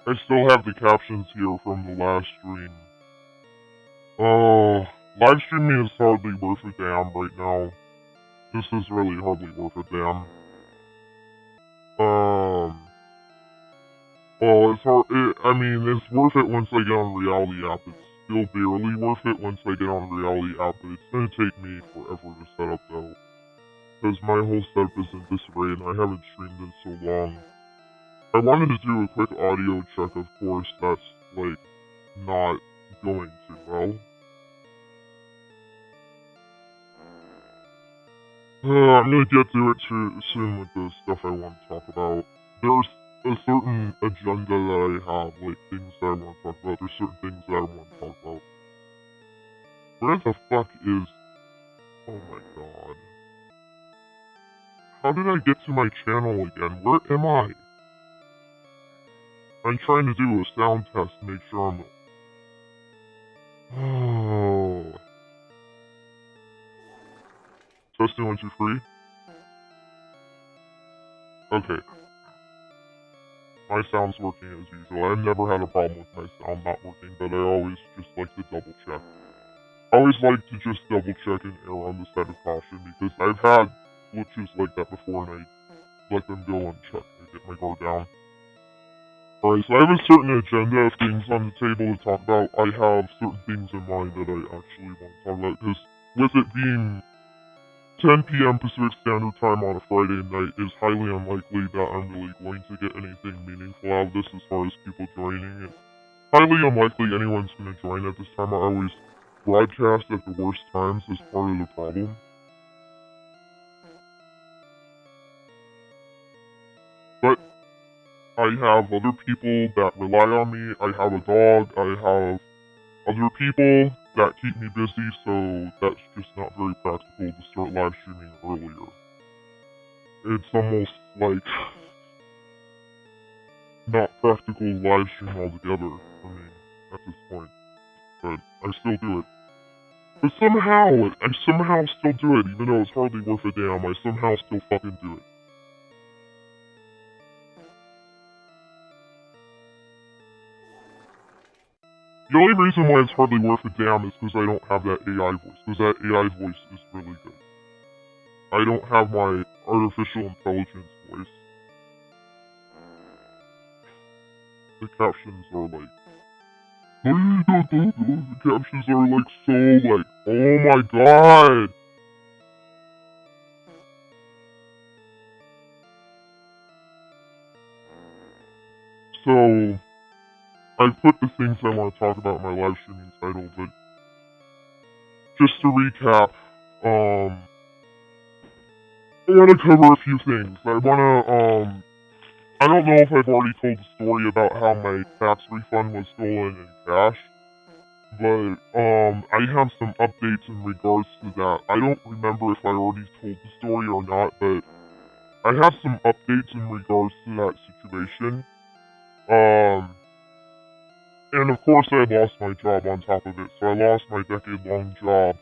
I still have the captions here from the last stream. Oh, live streaming is hardly worth a damn right now. This is really hardly worth a damn. Well, I mean, it's worth it once I get on Reality app. It's still barely worth it once I get on Reality app, but it's gonna take me forever to set up though. Because my whole setup is in disarray and I haven't streamed in so long. I wanted to do a quick audio check, of course, that's, like, not going too well. I'm gonna get to it soon with the stuff I want to talk about. There's a certain agenda that I have, like things that I want to talk about. There's certain things that I want to talk about. Where the fuck is... Oh my god. How did I get to my channel again? Where am I? I'm trying to do a sound test to make sure I'm... Oh... Testing 1, 2, 3. Okay. My sound's working as usual. I've never had a problem with my sound not working, but I always just like to double check. I always like to just double check and err on the side of caution because I've had glitches like that before and I let them go unchecked and get my guard down. Alright, so I have a certain agenda of things on the table to talk about. I have certain things in mind that I actually want to talk about because with it being 10 p.m. Pacific Standard Time on a Friday night, it's highly unlikely that I'm really going to get anything meaningful out of this as far as people joining. It's highly unlikely anyone's going to join at this time. I always broadcast at the worst times as part of the problem. But I have other people that rely on me. I have a dog. I have other people that keep me busy, so that's just not very practical to start live streaming earlier. It's almost like not practical live stream altogether for me at this point. But I still do it. But somehow, I somehow still do it, even though it's hardly worth a damn. I somehow still fucking do it. The only reason why it's hardly worth a damn is because I don't have that AI voice, because that AI voice is really good. I don't have my artificial intelligence voice. The captions are like... The captions are like so like, oh my god! So... I put the things I want to talk about in my live streaming title, but just to recap, I want to cover a few things. I don't know if I've already told the story about how my tax refund was stolen in cash, but I have some updates in regards to that. I don't remember if I already told the story or not, but I have some updates in regards to that situation. And of course I lost my job on top of it, so I lost my decade-long job.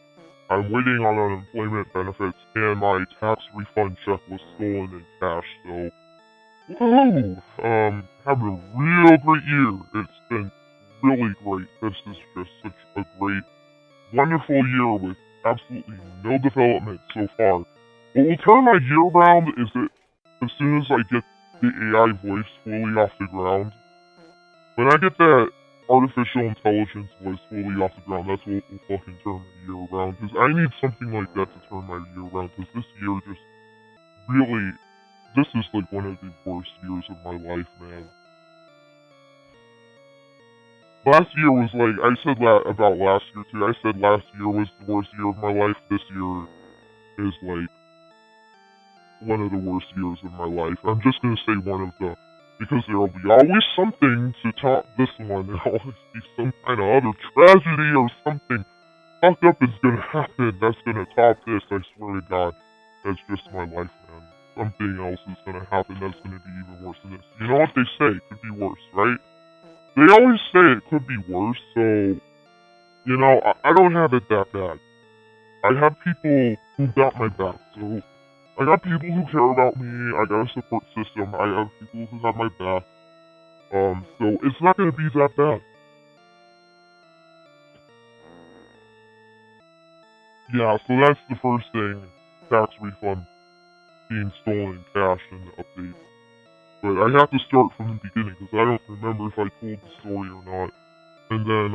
I'm waiting on unemployment benefits, and my tax refund check was stolen in cash, so... Woohoo! Having a real great year. It's been really great. This is just such a great, wonderful year with absolutely no development so far. What will turn my year around is that as soon as I get the AI voice fully off the ground, when I get that artificial intelligence voice fully off the ground, that's what will fucking turn my year around. Because I need something like that to turn my year around. Because this year just really, this is like one of the worst years of my life, man. Last year was like, I said that about last year too. I said last year was the worst year of my life. This year is like one of the worst years of my life. I'm just gonna say one of the, because there will be always something to top this one. There'll always be some kind of other tragedy or something fucked up is gonna happen that's gonna top this, I swear to God. That's just my life, man. Something else is gonna happen that's gonna be even worse than this. You know what they say, it could be worse, right? They always say it could be worse, so... You know, I don't have it that bad. I have people who got my back, so... I got people who care about me, I got a support system, I have people who have my back. So it's not gonna be that bad. Yeah, so that's the first thing, tax refund being stolen in cash in the update. But I have to start from the beginning because I don't remember if I told the story or not. And then,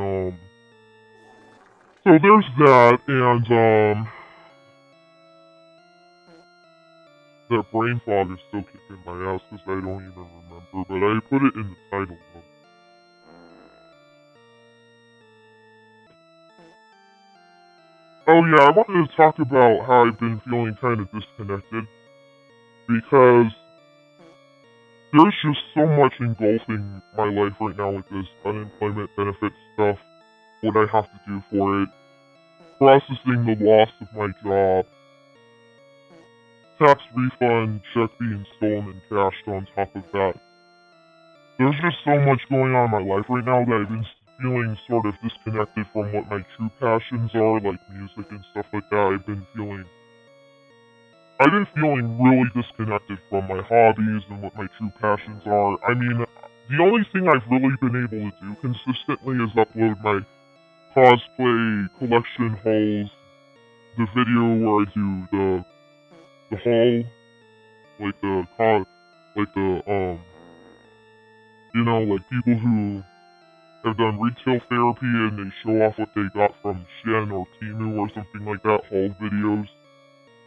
so there's that, and, that brain fog is still kicking my ass because I don't even remember, but I put it in the title though. Oh yeah, I wanted to talk about how I've been feeling kind of disconnected because there's just so much engulfing my life right now with this unemployment benefit stuff, what I have to do for it, processing the loss of my job, tax refund, check being stolen and cashed on top of that. There's just so much going on in my life right now that I've been feeling sort of disconnected from what my true passions are, like music and stuff like that. I've been feeling really disconnected from my hobbies and what my true passions are. I mean, the only thing I've really been able to do consistently is upload my cosplay collection hauls, the video where I do the haul, like like people who have done retail therapy and they show off what they got from Shen or Timu or something like that, haul videos.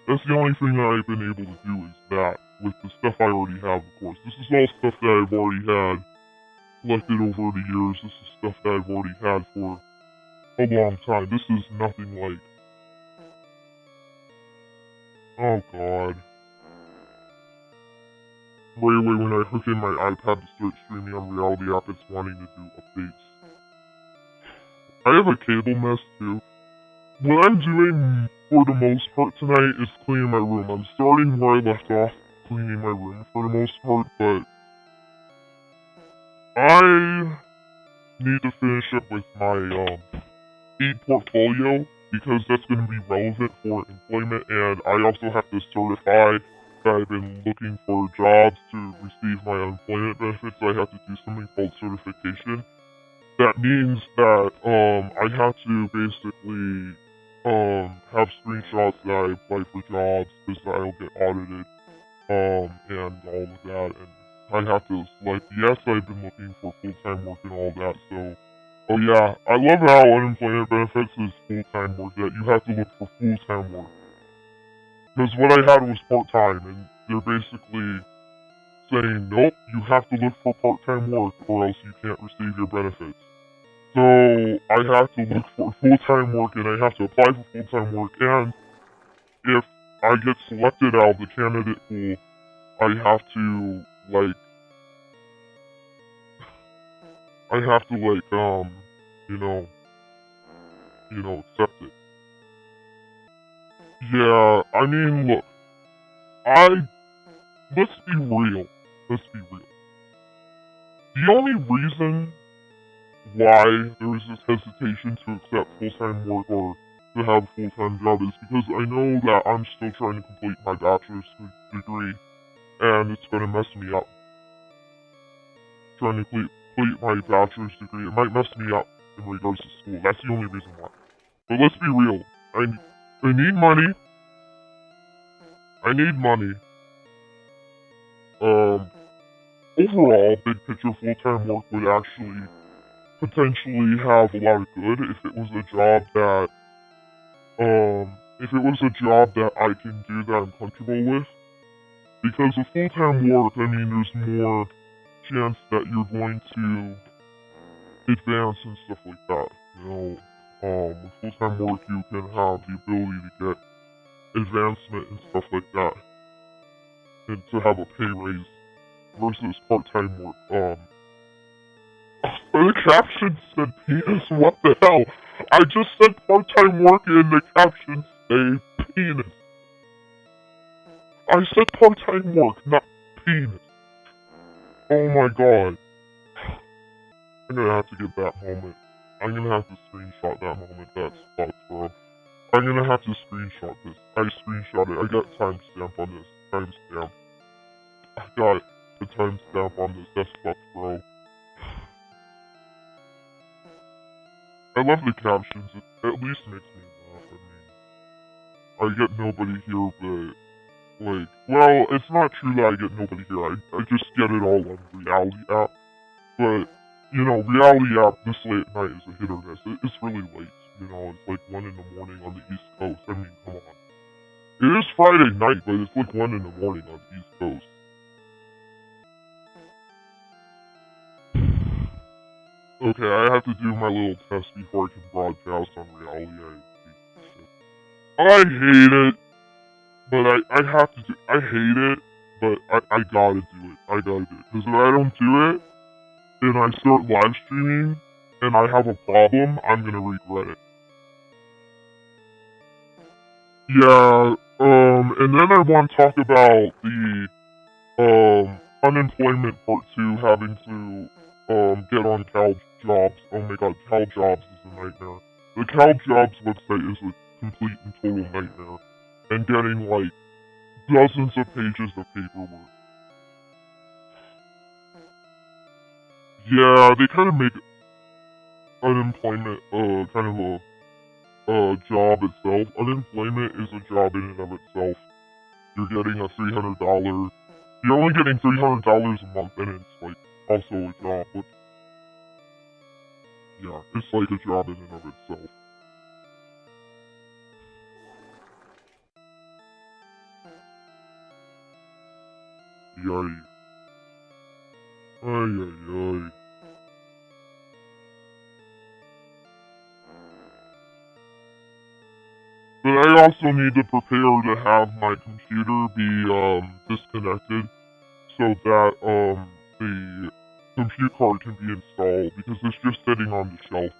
That's the only thing that I've been able to do is that, with the stuff I already have, of course. This is all stuff that I've already had collected over the years. This is stuff that I've already had for a long time. This is nothing like... Oh god. Right away when I hook in my iPad to start streaming on Reality app, it's wanting to do updates. I have a cable mess too. What I'm doing for the most part tonight is cleaning my room. I'm starting where I left off, cleaning my room for the most part, but I need to finish up with my e-portfolio because that's going to be relevant for employment, and I also have to certify that I've been looking for jobs to receive my unemployment benefits. I have to do something called certification. That means that I have to basically have screenshots that I apply for jobs because I'll get audited and all of that, and I have to select yes, I've been looking for full-time work and all that. So oh yeah, I love how unemployment benefits is full-time work, that you have to look for full-time work. Because what I had was part-time, and they're basically saying, nope, you have to look for part-time work or else you can't receive your benefits. So I have to look for full-time work and I have to apply for full-time work, and if I get selected out of the candidate pool, I have to accept it. Yeah, I mean, look, let's be real. Let's be real. The only reason why there is this hesitation to accept full-time work or to have a full-time job is because I know that I'm still trying to complete my bachelor's degree, and it's going to mess me up. Trying to complete my bachelor's degree, it might mess me up in regards to school. That's the only reason why. But let's be real. I need money. I need money. Overall, big picture full-time work would actually potentially have a lot of good if it was a job that, I can do that I'm comfortable with. Because with full-time work, I mean, there's more chance that you're going to advance and stuff like that. With full-time work, you can have the ability to get advancement and stuff like that, and to have a pay raise versus part-time work. The caption said penis, what the hell? I just said part-time work and the caption said penis. I said part-time work, not penis. Oh my god. I'm gonna have to get that moment. I'm gonna have to screenshot that moment. That's fucked, bro. I'm gonna have to screenshot this. I screenshot it. I got timestamp on this. Timestamp. I got the timestamp on this. That's fucked, bro. I love the captions. It at least makes me laugh. I get nobody here, but, like, well, it's not true that I get nobody here. I just get it all on reality app. But, you know, reality app this late at night is a hit or miss. It's really late. You know, it's like 1 in the morning on the East Coast. I mean, come on. It is Friday night, but it's like 1 in the morning on the East Coast. Okay, I have to do my little test before I can broadcast on reality. I hate it, but I have to do. I hate it, but I gotta do it. I gotta do it because if I don't do it, and I start live streaming, and I have a problem, I'm gonna regret it. Yeah. And then I want to talk about the unemployment part 2, having to get on Cal Jobs. Oh my god, Cal Jobs is a nightmare. The Cal Jobs website is a complete and total nightmare. And getting, like, dozens of pages of paperwork. Yeah, they kind of make unemployment, kind of a job itself. Unemployment is a job in and of itself. You're getting a $300, you're only getting $300 a month, and it's, like, also a job, but yeah, it's like a job in and of itself. Yay. Ay, ay, ay. But I also need to prepare to have my computer be, disconnected so that, the compute card can be installed, because it's just sitting on the shelf.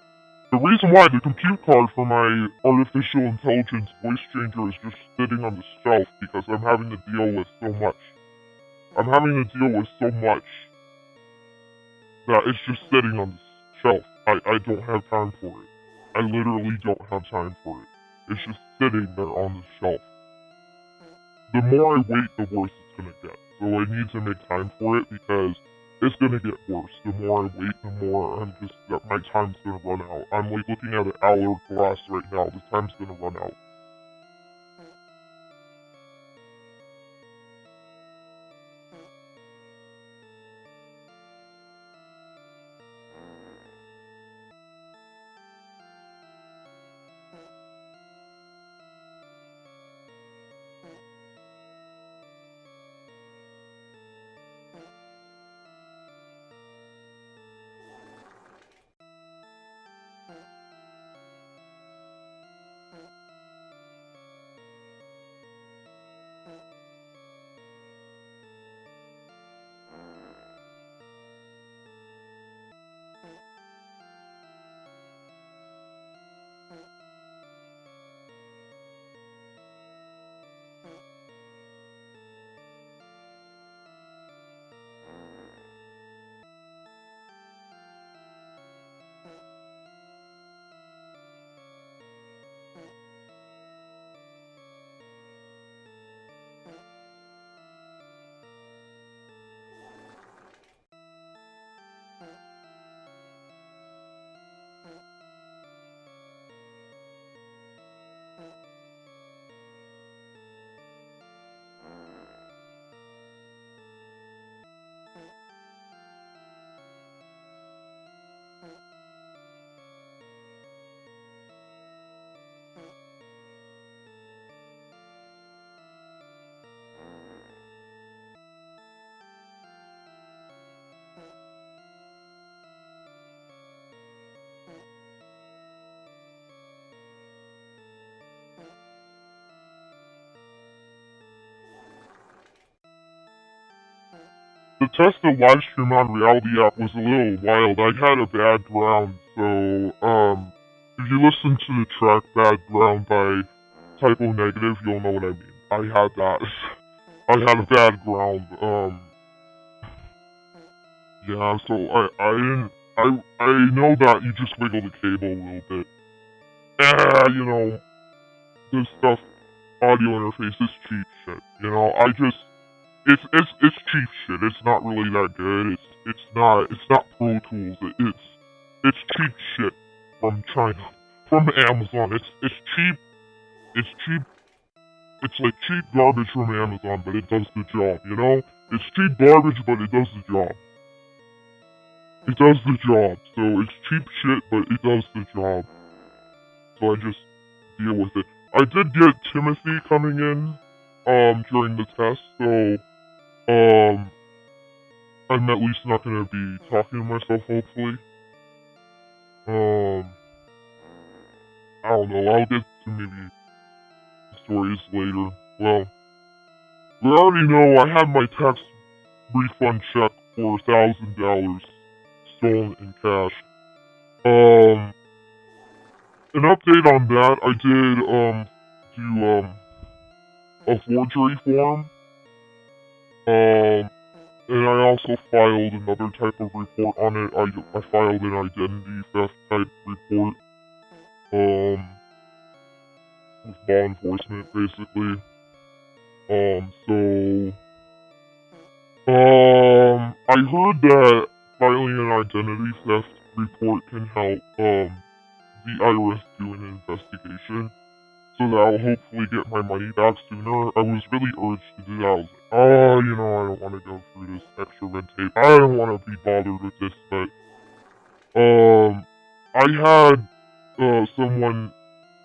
The reason why the compute card for my artificial intelligence voice changer is just sitting on the shelf, because I'm having to deal with so much. I'm having to deal with so much that it's just sitting on the shelf. I don't have time for it. I literally don't have time for it. It's just sitting there on the shelf. The more I wait, the worse it's gonna get. So I need to make time for it because it's gonna get worse. The more I wait, the more my time's gonna run out. I'm like looking at an hourglass right now. The time's gonna run out. The test of live stream on Reality app was a little wild. I had a bad ground, so, if you listen to the track Bad Ground by Typo Negative, you'll know what I mean. I had that. I had a bad ground, yeah, so I didn't, I know that you just wiggle the cable a little bit. You know, this stuff, audio interface is cheap shit, you know, it's cheap shit. It's not really that good. It's not Pro Tools. It's cheap shit. from China, from Amazon. It's cheap. It's cheap. It's like cheap garbage from Amazon, but it does the job. You know, it's cheap garbage, but it does the job. It does the job. So it's cheap shit, but it does the job. So I just deal with it. I did get Timothy coming in during the test, so I'm at least not gonna be talking to myself, hopefully. I don't know, I'll get to maybe stories later. Well, we already know I had my tax refund check for $1,000 stolen in cash. An update on that, I did, do, a forgery form. And I also filed another type of report on it. I filed an identity theft type report, with law enforcement, basically. I heard that filing an identity theft report can help, the IRS do an investigation, so that I'll hopefully get my money back sooner. I was really urged to do that. I was like, oh, you know, I don't want to go through this extra red tape. I don't want to be bothered with this, but, I had, someone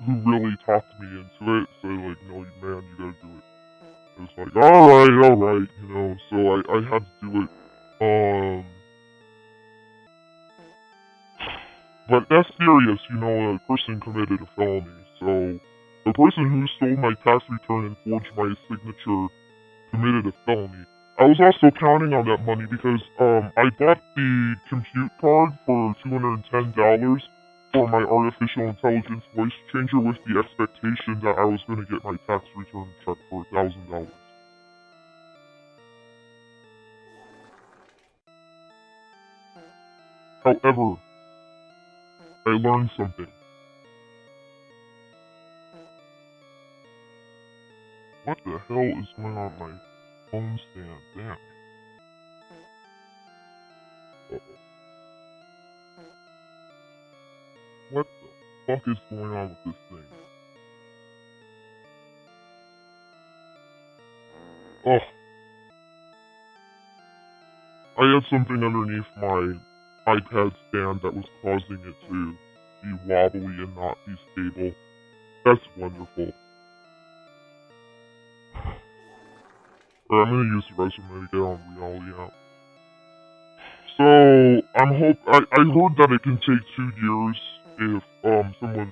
who really talked me into it, say like, no, man, you gotta do it. I was like, alright, you know, so I had to do it. But that's serious, you know, a person committed a felony, so the person who stole my tax return and forged my signature committed a felony. I was also counting on that money because, I bought the compute card for $210 for my artificial intelligence voice changer with the expectation that I was going to get my tax return check for $1,000. However, I learned something. What the hell is going on my phone stand? Damn. Uh-oh. What the fuck is going on with this thing? Oh. I had something underneath my iPad stand that was causing it to be wobbly and not be stable. That's wonderful. I'm gonna use the resume to get on reality now. So, I heard that it can take 2 years if, someone,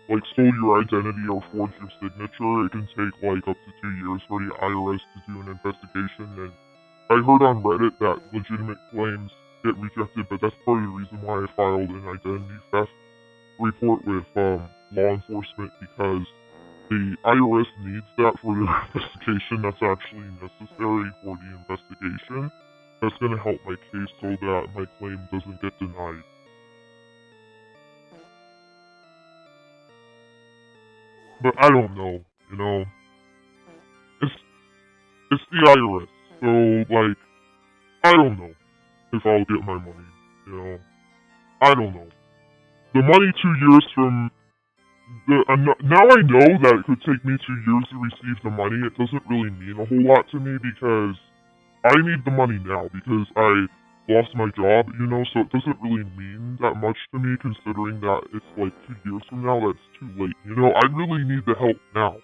like, stole your identity or forged your signature. It can take, like, up to 2 years for the IRS to do an investigation, and I heard on Reddit that legitimate claims get rejected, but that's part of the reason why I filed an identity theft report with, law enforcement, because the IRS needs that for the investigation. That's actually necessary for the investigation. That's gonna help my case so that my claim doesn't get denied. But I don't know, you know? It's the IRS, so, like, I don't know if I'll get my money, you know? I don't know. The money 2 years from now I know that it could take me 2 years to receive the money. It doesn't really mean a whole lot to me because I need the money now because I lost my job, you know, so it doesn't really mean that much to me considering that it's like 2 years from now. That's too late, you know. I really need the help now.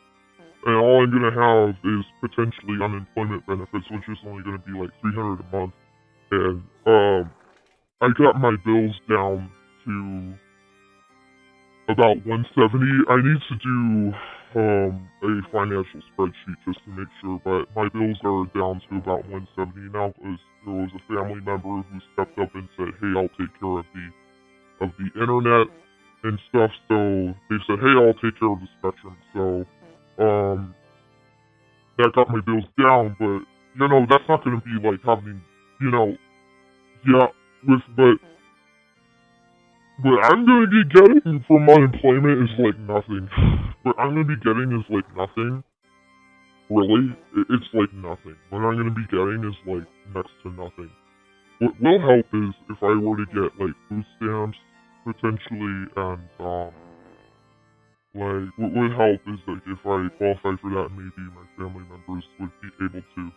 And all I'm gonna have is potentially unemployment benefits, which is only gonna be like $300 a month. And, I got my bills down to about 170. I need to do a financial spreadsheet just to make sure, but my bills are down to about 170 now because there was a family member who stepped up and said, "Hey, I'll take care of the internet and stuff." So they said, "Hey, I'll take care of the Spectrum." So that got my bills down, but you know that's not going to be like having, you know, but what I'm gonna be getting from unemployment is like nothing. What I'm gonna be getting is like nothing. Really? It's like nothing. What I'm gonna be getting is like next to nothing. What will help is if I were to get like food stamps, potentially, and like what would help is like if I qualify for that, maybe my family members would be able to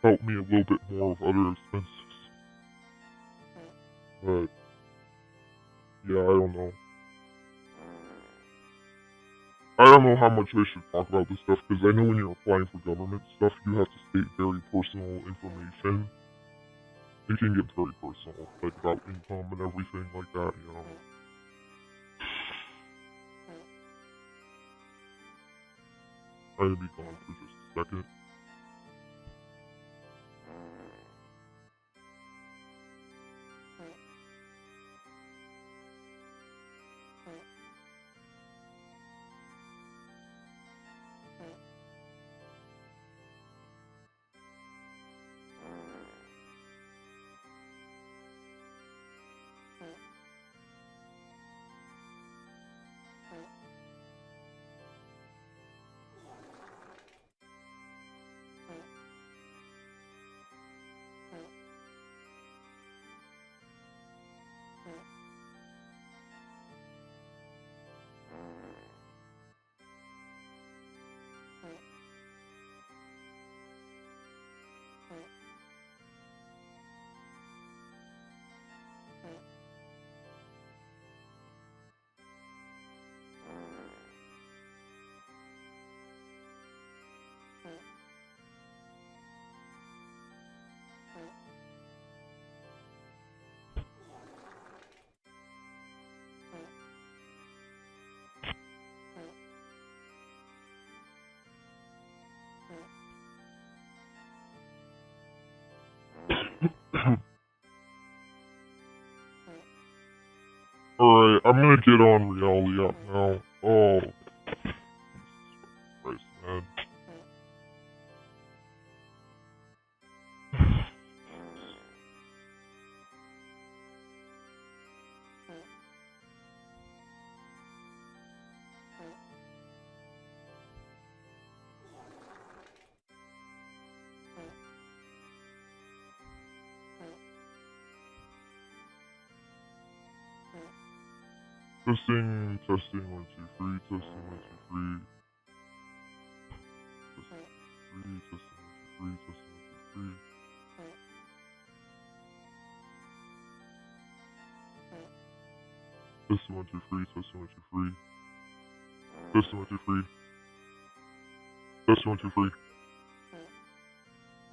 help me a little bit more with other expenses. But yeah, I don't know. I don't know how much I should talk about this stuff because I know when you're applying for government stuff, you have to state very personal information. It can get very personal, like about income and everything like that, you know. I'm gonna be gone for just a second. Alright, I'm gonna get on reality app now. Oh, Christ, man. Testing, 1, 2, 3, testing, 1, 2, 3. Testing, 3, testing, 1, 2, 3, testing, 1, 2, 3. Testing, 1, 2, 3, testing, 1, 2, 3. Testing, 1, 2, 3. Testing, 1, 2, 3.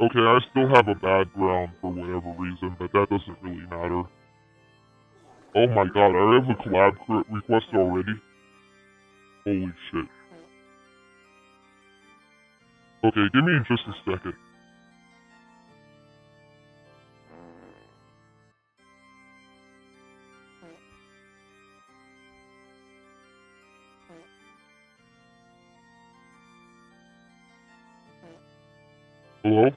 Okay, I still have a background for whatever reason, but that doesn't really matter. Oh my god, I have a collab request already? Holy shit. Okay, give me just a second. Hello?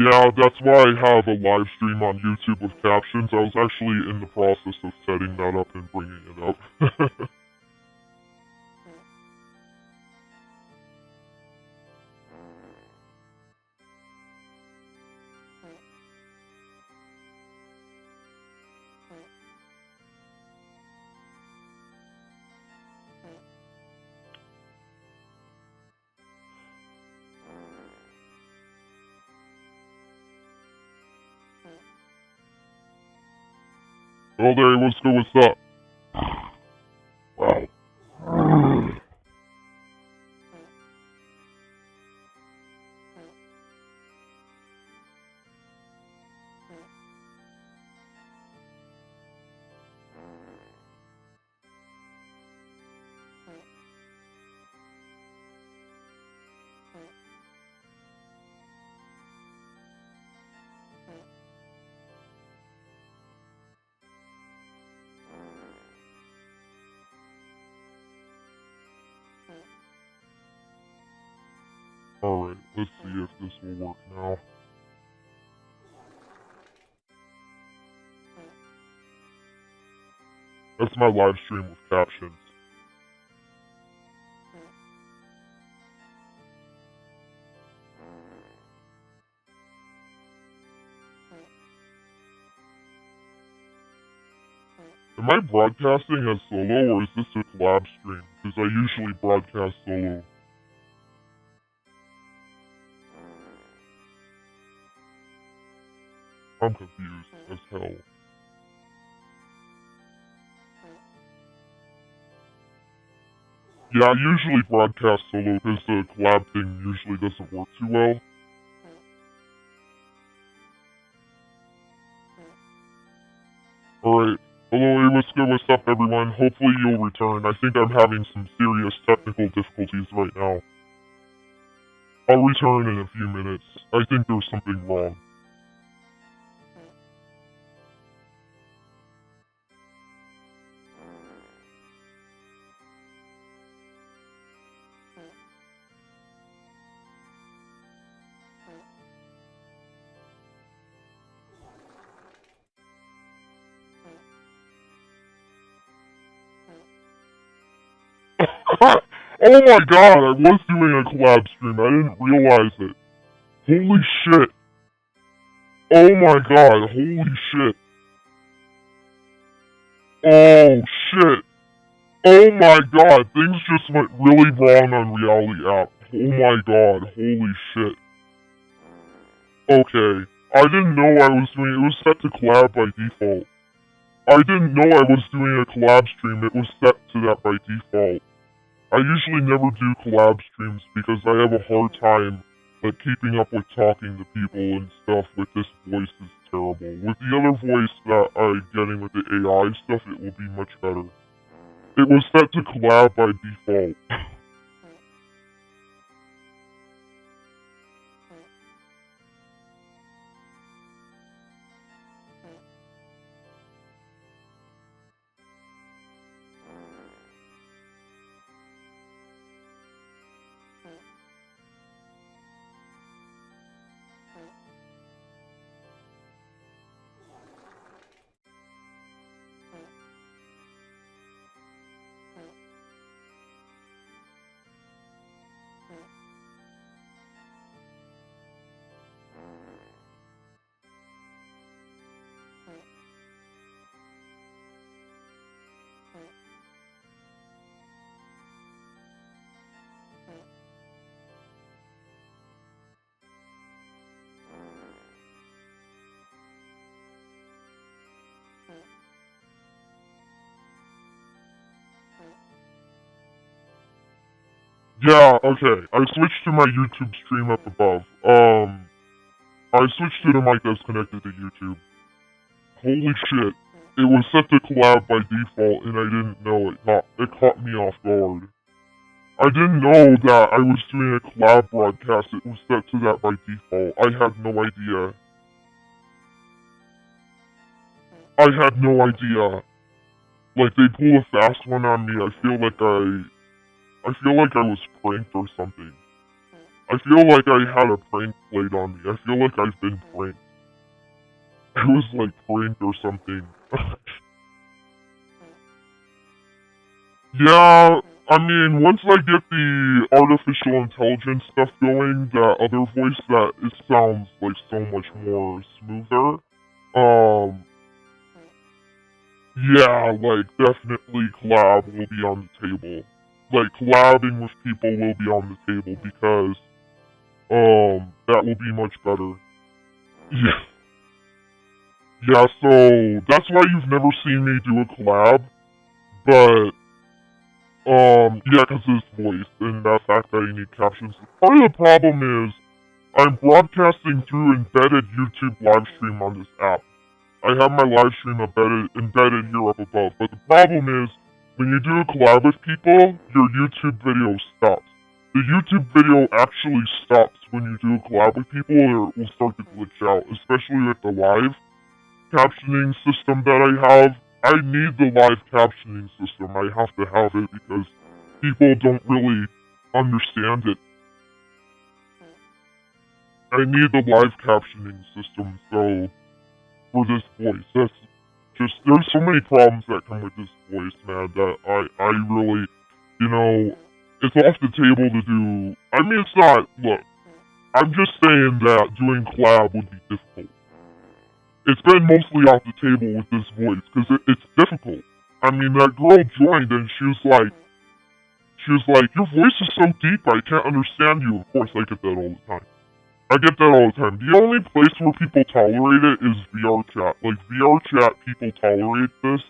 Yeah, that's why I have a live stream on YouTube with captions. I was actually in the process of setting that up and bringing it up. Oh, there he was. What's up? Wow. Alright, let's see if this will work now. That's my live stream with captions. Am I broadcasting as solo, or is this a collab stream? Because I usually broadcast solo. I'm confused as hell. Yeah, I usually broadcast solo because the collab thing usually doesn't work too well. Alright. Hello, what's up everyone? Hopefully you'll return. I think I'm having some serious technical difficulties right now. I'll return in a few minutes. I think there's something wrong. Oh my god, I was doing a collab stream. I didn't realize it. Holy shit. Oh my god, holy shit. Oh shit. Oh my god, things just went really wrong on Reality app. Oh my god, holy shit. Okay, I didn't know I was doing it was set to collab by default. I didn't know I was doing a collab stream, it was set to that by default. I usually never do collab streams because I have a hard time like keeping up with talking to people and stuff with this voice is terrible. With the other voice that I'm getting with the AI stuff, it will be much better. It was set to collab by default. Yeah, okay. I switched to my YouTube stream up above. I switched to the mic that's connected to YouTube. Holy shit. It was set to collab by default and I didn't know it. It caught me off guard. I didn't know that I was doing a collab broadcast. It was set to that by default. I had no idea. I had no idea. Like, they pulled a fast one on me. I feel like I was pranked or something. I feel like I had a prank played on me. I feel like I've been pranked. I was like pranked or something. Yeah, I mean, once I get the artificial intelligence stuff going, the other voice it sounds like so much more smoother. Yeah, like, definitely collab will be on the table. Like, collabing with people will be on the table because, that will be much better. Yeah. Yeah, so, that's why you've never seen me do a collab, but, yeah, because of his voice, and the fact that I need captions. Part of the problem is, I'm broadcasting through embedded YouTube livestream on this app. I have my live stream embedded here up above, but the problem is, when you do a collab with people, your YouTube video stops. The YouTube video actually stops when you do a collab with people, or it will start to glitch out, especially with the live captioning system that I have. I need the live captioning system. I have to have it because people don't really understand it. I need the live captioning system, so for this voice, that's just, there's so many problems that come with this voice, man, that I really, you know, it's off the table to do. I mean, it's not, look, I'm just saying that doing collab would be difficult. It's been mostly off the table with this voice, because it's difficult. I mean, that girl joined and she was like, your voice is so deep, I can't understand you. Of course, I get that all the time. The only place where people tolerate it is VR chat. Like, VR chat, people tolerate this.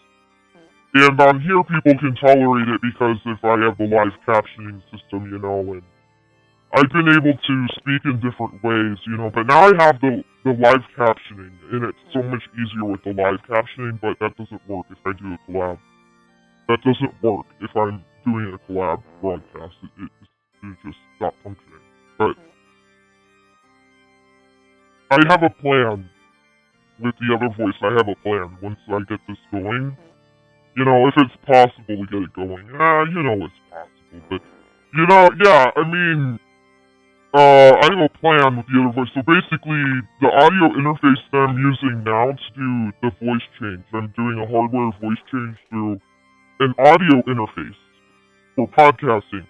And on here, people can tolerate it because if I have the live captioning system, and I've been able to speak in different ways, but now I have the live captioning, and it's so much easier with the live captioning, but that doesn't work if I do a collab. That doesn't work if I'm doing a collab broadcast. It just stopped functioning. But I have a plan with the other voice. I have a plan once I get this going. If it's possible to get it going. It's possible, but, I have a plan with the other voice. So basically, the audio interface that I'm using now to do the voice change, I'm doing a hardware voice change through an audio interface for podcasting.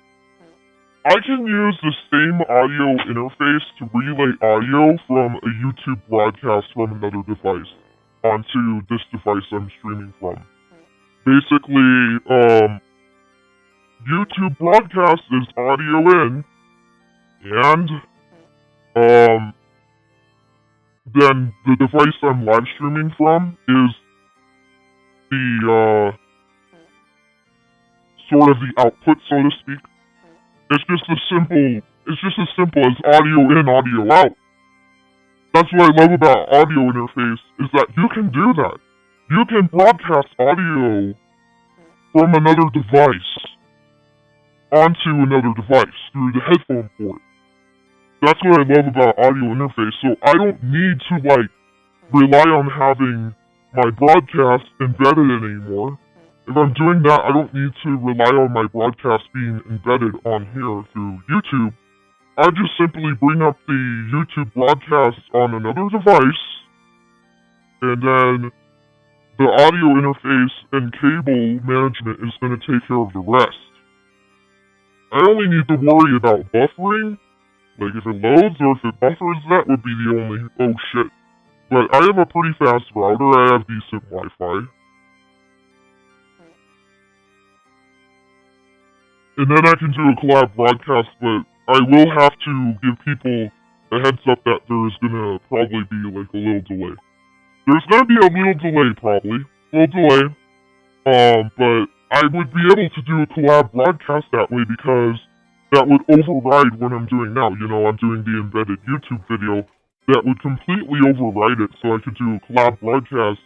I can use the same audio interface to relay audio from a YouTube broadcast from another device onto this device I'm streaming from. Basically, YouTube broadcast is audio in, and, then the device I'm live streaming from is the, sort of the output, so to speak. It's just as simple as audio in, audio out. That's what I love about audio interface, is that you can do that. You can broadcast audio from another device onto another device through the headphone port. That's what I love about audio interface, so I don't need to, rely on having my broadcast embedded anymore. If I'm doing that, I don't need to rely on my broadcast being embedded on here through YouTube. I just simply bring up the YouTube broadcast on another device, and then the audio interface and cable management is going to take care of the rest. I only need to worry about buffering. Like, if it loads or if it buffers, that would be the only... Oh, shit. But I have a pretty fast router. I have decent Wi-Fi. And then I can do a collab broadcast, but I will have to give people a heads up that there's gonna probably be, a little delay. There's gonna be a little delay, probably. But I would be able to do a collab broadcast that way because that would override what I'm doing now. I'm doing the embedded YouTube video. That would completely override it, so I could do a collab broadcast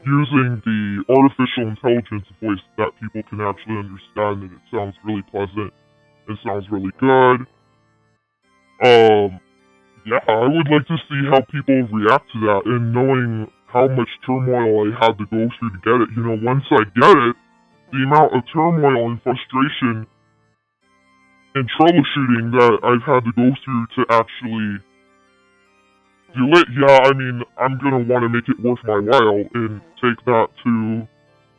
using the artificial intelligence voice that people can actually understand, and it sounds really pleasant. It sounds really good. Yeah, I would like to see how people react to that, and knowing how much turmoil I had to go through to get it. Once I get it, the amount of turmoil and frustration and troubleshooting that I've had to go through to actually do it, I'm gonna want to make it worth my while and take that to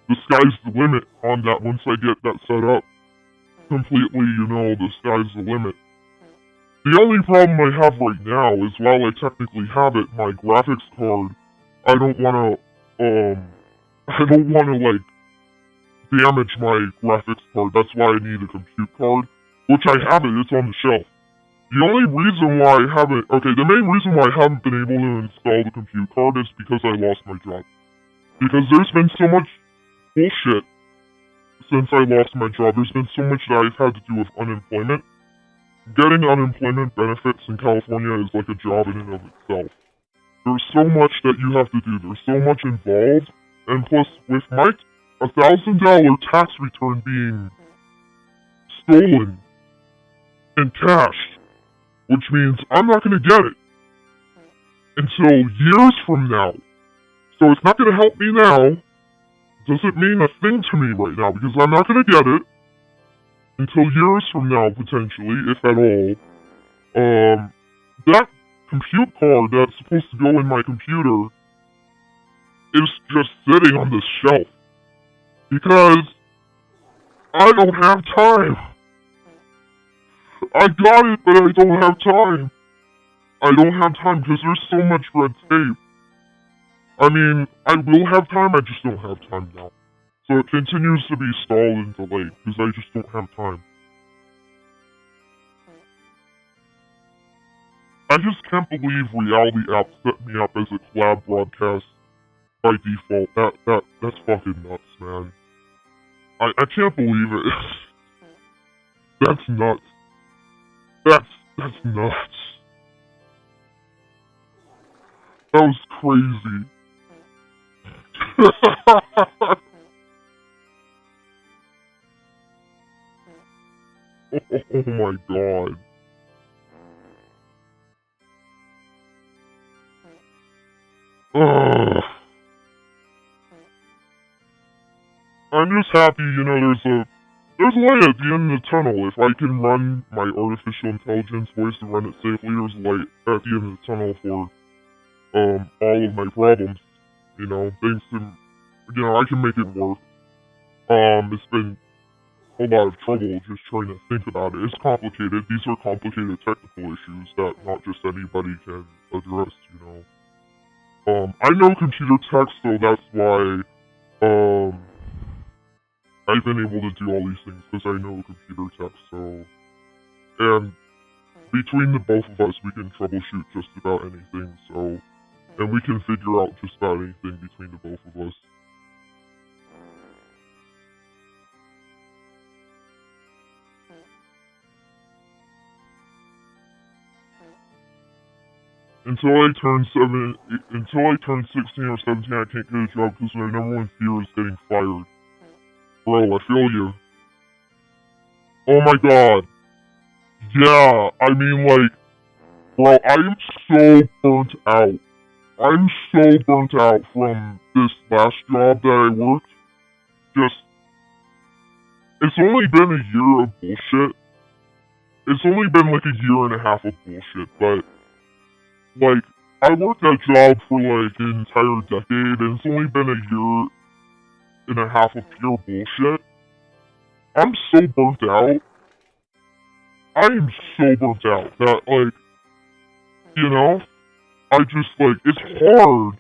the sky's the limit on that once I get that set up completely, the sky's the limit. The only problem I have right now is while I technically have it, my graphics card, I don't wanna, damage my graphics card. That's why I need a compute card, which I have it, it's on the shelf. The only reason why I haven't... Okay, the main reason why I haven't been able to install the compute card is because I lost my job. Because there's been so much bullshit since I lost my job. There's been so much that I've had to do with unemployment. Getting unemployment benefits in California is like a job in and of itself. There's so much that you have to do. There's so much involved. And plus, with my $1,000 tax return being stolen and cashed, which means I'm not going to get it until years from now. So it's not going to help me now. Doesn't mean a thing to me right now because I'm not going to get it until years from now, potentially, if at all. That compute card that's supposed to go in my computer is just sitting on this shelf because I don't have time. I got it, but I don't have time. I don't have time because there's so much red tape. I mean, I will have time, I just don't have time now. So it continues to be stalled and delayed, because I just don't have time. I just can't believe Reality App set me up as a collab broadcast by default. That's fucking nuts, man. I can't believe it. That's nuts. That's nuts. That was crazy. Oh my god. Ugh. I'm just happy, you know, there's light at the end of the tunnel. If I can run my artificial intelligence voice to run it safely, there's light at the end of the tunnel for all of my problems. You know, thanks to, you know, I can make it work. It's been a lot of trouble just trying to think about it. It's complicated. These are complicated technical issues that not just anybody can address, you know. I know computer tech, so that's why, I've been able to do all these things, because I know computer tech, so... And between the both of us, we can troubleshoot just about anything, so... And we can figure out just about anything between the both of us. Until I turn 16 or 17, I can't get a job because my number one fear is getting fired. Bro, I feel you. Oh my god. Yeah, I mean, like, bro, I am so burnt out. I'm so burnt out from this last job that I worked. It's only been a year of bullshit. It's only been like a year and a half of bullshit, but, like, I worked that job for like an entire decade, and it's only been a year and a half of pure bullshit. I'm so burnt out. I am so burnt out that, like, you know, I just, like, it's hard.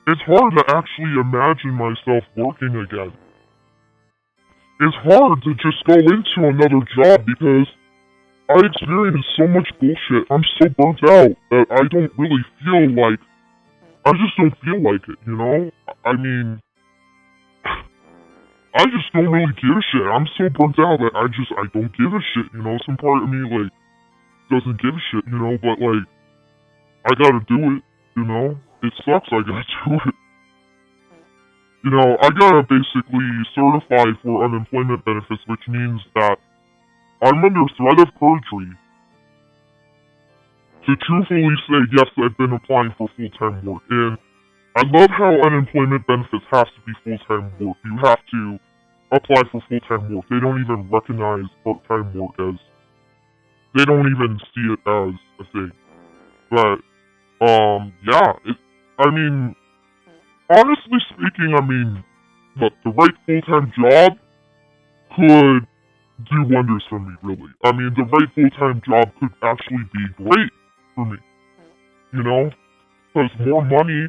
It's hard to actually imagine myself working again. It's hard to just go into another job because I experienced so much bullshit. I'm so burnt out that I don't really feel like... I just don't feel like it, you know? I mean... I just don't really give a shit. I'm so burnt out that I don't give a shit, you know? Some part of me, like, doesn't give a shit, you know? But, like, I gotta do it, you know? It sucks, I gotta do it. You know, I gotta basically certify for unemployment benefits, which means that I'm under threat of perjury to truthfully say, yes, I've been applying for full-time work. And I love how unemployment benefits have to be full-time work. You have to apply for full-time work. They don't even recognize part-time work as... They don't even see it as a thing. But, yeah, I mean, honestly speaking, I mean, look, the right full-time job could do wonders for me, really. I mean, the right full-time job could actually be great for me, you know? Because more money,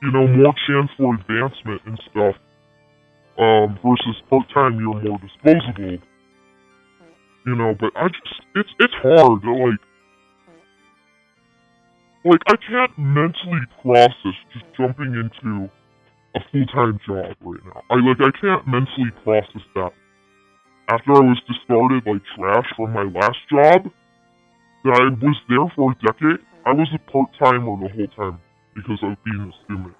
you know, more chance for advancement and stuff, versus part-time, you're more disposable, you know, but it's hard, like, I can't mentally process just jumping into a full-time job right now. I can't mentally process that. After I was discarded like trash from my last job, that I was there for a decade, I was a part-timer the whole time because of being a student.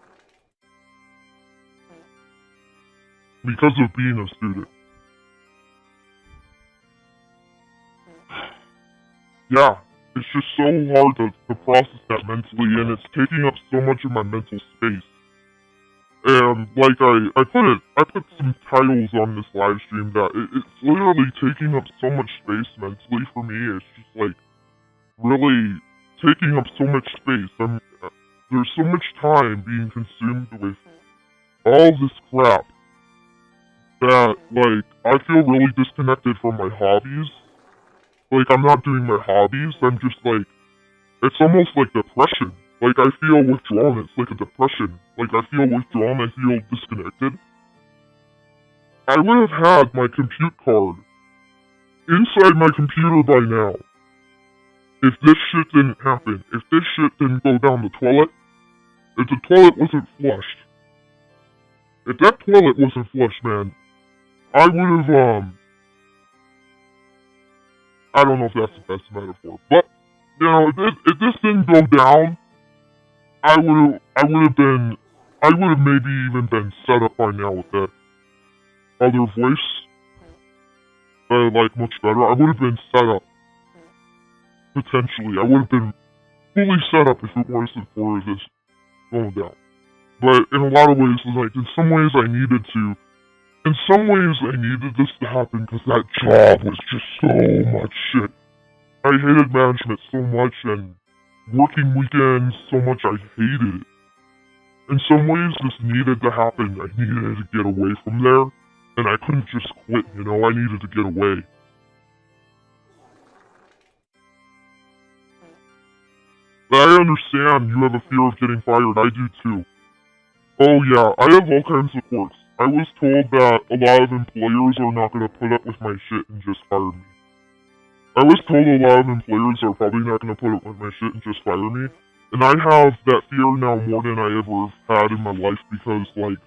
Because of being a student. Yeah, it's just so hard to process that mentally, and it's taking up so much of my mental space. And, like, I put some titles on this live stream that it's literally taking up so much space mentally for me. It's just, like, really taking up so much space. There's so much time being consumed with all this crap that, like, I feel really disconnected from my hobbies. Like, I'm not doing my hobbies, I'm just, like, it's almost like depression. Like, I feel withdrawn. It's like a depression. Like, I feel withdrawn. I feel disconnected. I would have had my compute card inside my computer by now. If this shit didn't happen. If this shit didn't go down the toilet. If the toilet wasn't flushed. If that toilet wasn't flushed, man, I would have, I don't know if that's the best metaphor, but, you know, if this didn't go down, I would have maybe even been set up by now with that other voice that I like much better. I would have been set up. Potentially. I would have been fully set up if it wasn't for this going down. But in a lot of ways, like, in some ways I needed this to happen because that job was just so much shit. I hated management so much and working weekends so much I hated it. In some ways this needed to happen. I needed to get away from there. And I couldn't just quit, you know, I needed to get away. But I understand you have a fear of getting fired, I do too. Oh yeah, I have all kinds of quirks. I was told that a lot of employers are not going to put up with my shit and just fire me. I was told a lot of employers are probably not going to put up with my shit and just fire me. And I have that fear now more than I ever had in my life because, like,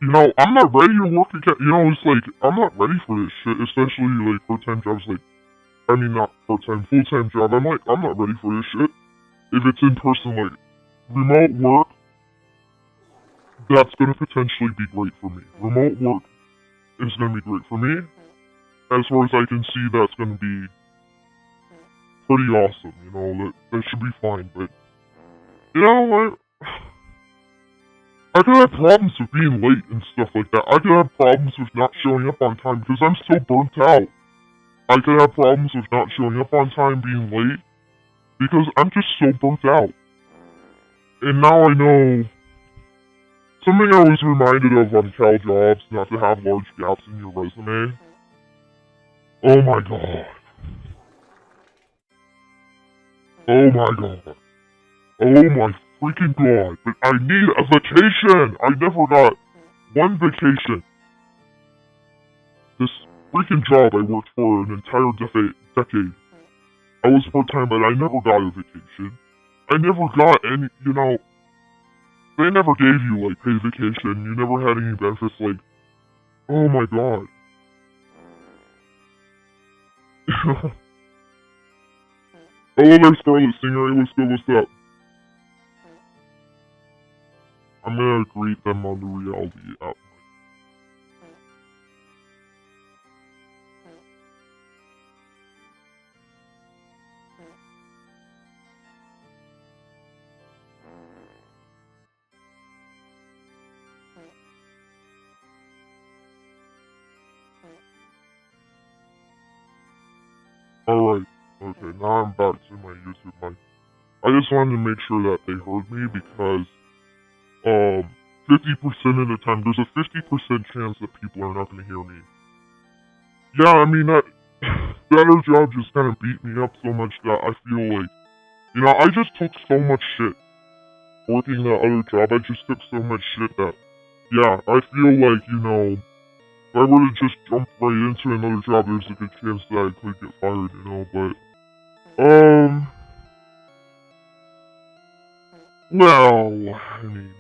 you know, I'm not ready to work again. You know, it's like, I'm not ready for this shit, especially, like, part-time jobs, like, I mean, not part-time, full-time job. I'm not ready for this shit. If it's in person, like, remote work, that's gonna potentially be great for me. Remote work is gonna be great for me. As far as I can see, that's gonna be pretty awesome, you know, that should be fine, but, you know, I could have problems with being late and stuff like that. I could have problems with not showing up on time because I'm so burnt out. I could have problems with not showing up on time, being late, because I'm just so burnt out. And now I know something I was reminded of on Cal Jobs, not to have large gaps in your resume. Oh my god. Oh my god. Oh my freaking god. But I need a vacation! I never got one vacation. This freaking job I worked for an entire decade. I was part-time, but I never got a vacation. I never got any, you know, they never gave you, like, paid vacation. You never had any benefits, like, oh my god. Hello there, Scarlet Singer. What's good, what's up? I'm gonna greet them on the reality app. Alright, okay, now I'm back to my YouTube mic. I just wanted to make sure that they heard me because, 50% of the time, there's a 50% chance that people are not gonna hear me. Yeah, I mean, that other job just kind of beat me up so much that I feel like, you know, I just took so much shit. Working that other job, I just took so much shit that, yeah, I feel like, you know, if I were to just jump right into another job, there's a good chance that I could get fired, you know, but, well, I mean,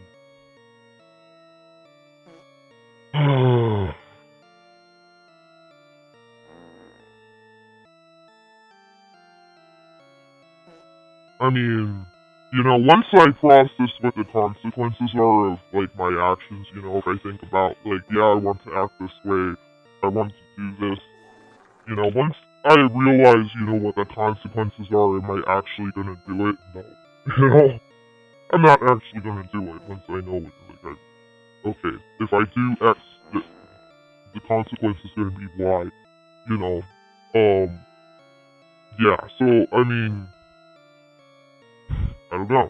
I mean, you know, once I process what the consequences are of, like, my actions, you know, if I think about, like, yeah, I want to act this way, I want to do this, you know, once I realize, you know, what the consequences are, am I actually gonna do it? No. You know? I'm not actually gonna do it once I know it. Like, okay, if I do X, the consequence is gonna be Y. You know? Yeah, so, I mean, I don't know.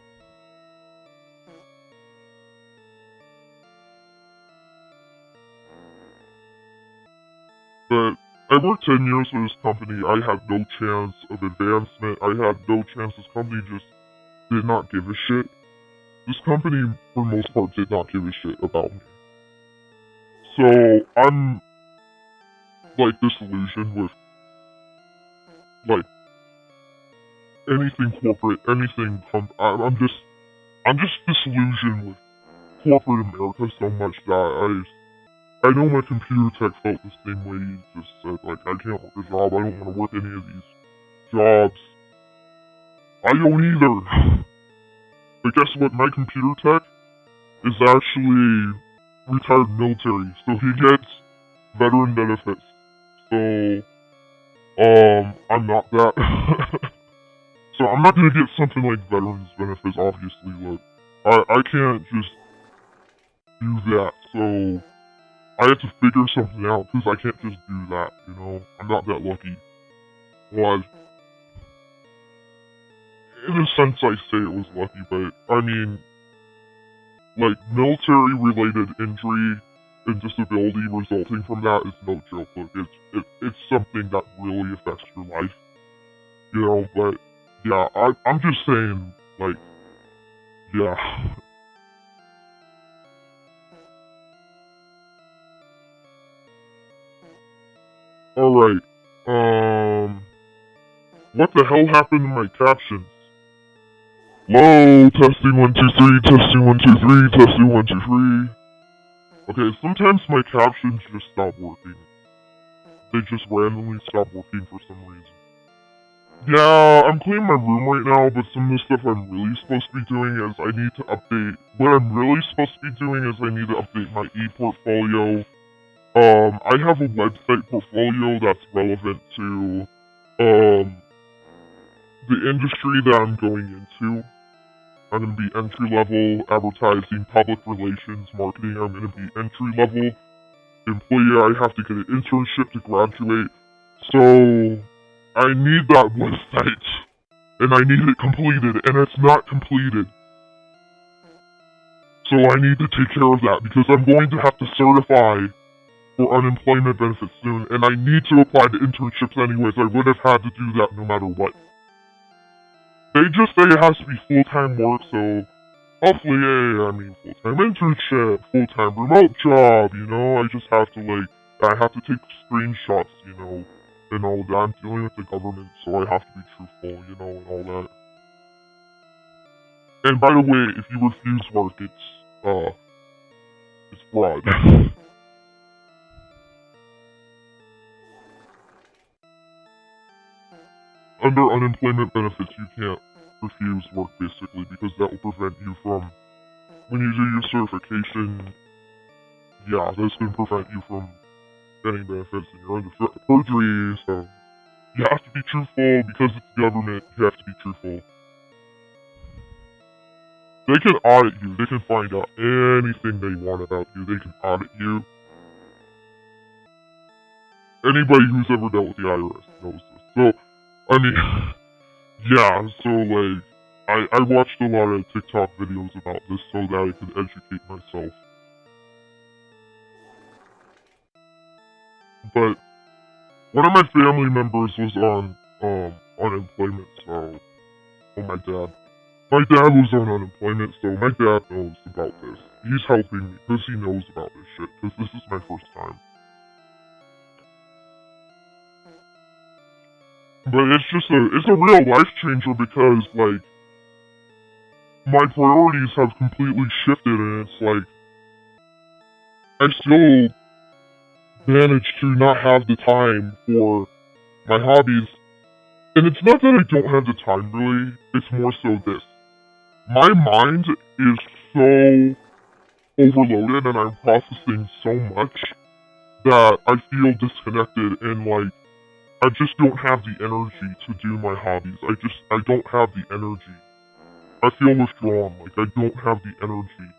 But I worked 10 years for this company. I had no chance of advancement. I had no chance. This company just did not give a shit. This company, for the most part, did not give a shit about me. So, I'm, like, disillusioned with, like, anything corporate, anything, I'm just disillusioned with corporate America so much that I know my computer tech felt the same way. He just said, like, I can't work a job, I don't want to work any of these jobs. I don't either. But guess what? My computer tech is actually retired military, so he gets veteran benefits. So, I'm not that. So I'm not gonna get something like veterans benefits, obviously. Like, I can't just do that. So I have to figure something out because I can't just do that. You know, I'm not that lucky. Well, in a sense, I say it was lucky, but I mean, like, military-related injury and disability resulting from that is no joke. Like, it's something that really affects your life, you know. But yeah, I'm just saying, like, yeah. All right. What the hell happened to my captions? Whoa, testing 1 2 3, testing 1 2 3, testing 1 2 3. Okay, sometimes my captions just stop working. They just randomly stop working for some reason. Yeah, I'm cleaning my room right now, but some of the stuff I'm really supposed to be doing is I need to update. What I'm really supposed to be doing is I need to update my e-portfolio. I have a website portfolio that's relevant to, the industry that I'm going into. I'm going to be entry-level advertising, public relations, marketing. I'm going to be entry-level employee. I have to get an internship to graduate. So, I need that website. And I need it completed, and it's not completed. So I need to take care of that, because I'm going to have to certify for unemployment benefits soon, and I need to apply to internships anyways. I would have had to do that no matter what. They just say it has to be full-time work, so hopefully, I mean, full-time internship, full-time remote job, you know? I just have to, like, I have to take screenshots, you know, and all that. I'm dealing with the government, so I have to be truthful, you know, and all that. And by the way, if you refuse work, it's fraud. Under unemployment benefits, you can't refuse work, basically, because that will prevent you from, when you do your certification, yeah, that's going to prevent you from getting benefits, and you're under perjury, so you have to be truthful, because it's the government, you have to be truthful. They can audit you, they can find out anything they want about you, they can audit you. Anybody who's ever dealt with the IRS knows this. So, I mean, yeah, so, like, I watched a lot of TikTok videos about this so that I could educate myself. But one of my family members was on, unemployment, so, oh, my dad. My dad was on unemployment, so my dad knows about this. He's helping me, because he knows about this shit, because this is my first time. But it's a real life changer because, like, my priorities have completely shifted, and it's like, I still manage to not have the time for my hobbies. And it's not that I don't have the time, really. It's more so this. My mind is so overloaded, and I'm processing so much that I feel disconnected, and, like, I just don't have the energy to do my hobbies. I don't have the energy. I feel withdrawn, like I don't have the energy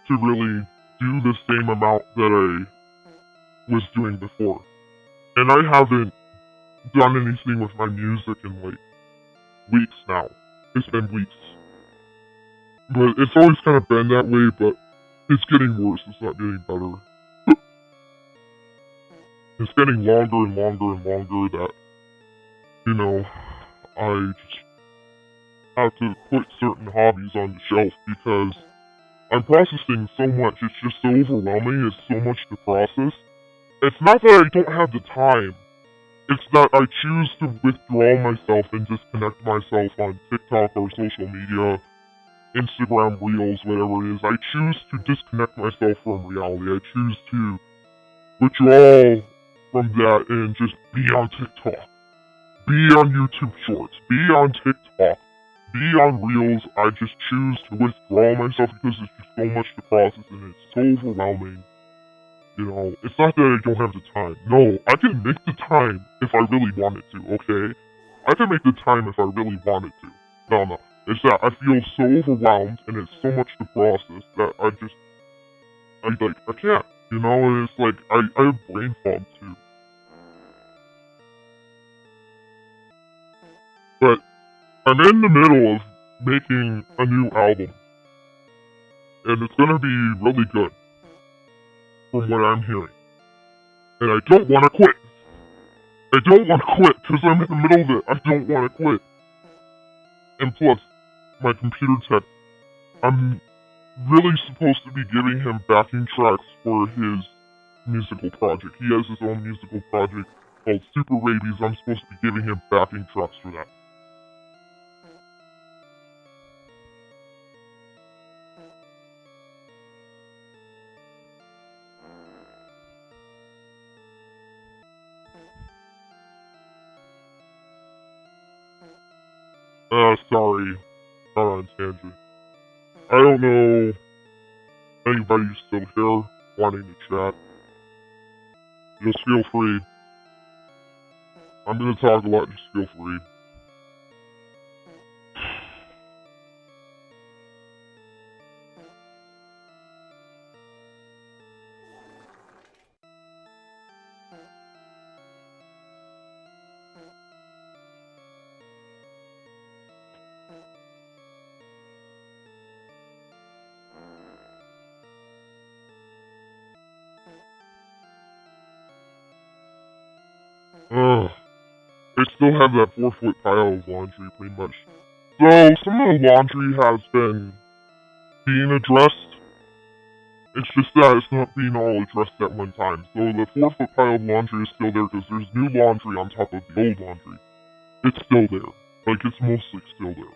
to really do the same amount that I was doing before. And I haven't done anything with my music in, like, weeks now. It's been weeks. But it's always kind of been that way, but it's getting worse, it's not getting better. It's getting longer and longer and longer that, you know, I have to put certain hobbies on the shelf because I'm processing so much. It's just so overwhelming. It's so much to process. It's not that I don't have the time. It's that I choose to withdraw myself and disconnect myself on TikTok or social media, Instagram Reels, whatever it is. I choose to disconnect myself from reality. I choose to withdraw from that and just be on TikTok. Be on YouTube Shorts. Be on TikTok. Be on Reels. I just choose to withdraw myself because it's just so much to process and it's so overwhelming. You know, it's not that I don't have the time. No, I can make the time if I really wanted to, okay? I can make the time if I really wanted to. No. It's that I feel so overwhelmed and it's so much to process that I can't. You know, and it's like, I have brain fog too. But I'm in the middle of making a new album. And it's gonna be really good. From what I'm hearing. And I don't want to quit. I don't want to quit because I'm in the middle of it. I don't want to quit. And plus, my computer tech, I'm really supposed to be giving him backing tracks for his musical project. He has his own musical project called Super Rabies. I'm supposed to be giving him backing tracks for that. Sorry. Not on tangent. I don't know anybody's still here wanting to chat. Just feel free. I'm gonna talk a lot, just feel free. I still have that 4-foot pile of laundry, pretty much. So, some of the laundry has been being addressed. It's just that it's not being all addressed at one time. So the 4-foot pile of laundry is still there because there's new laundry on top of the old laundry. It's still there. Like, it's mostly still there.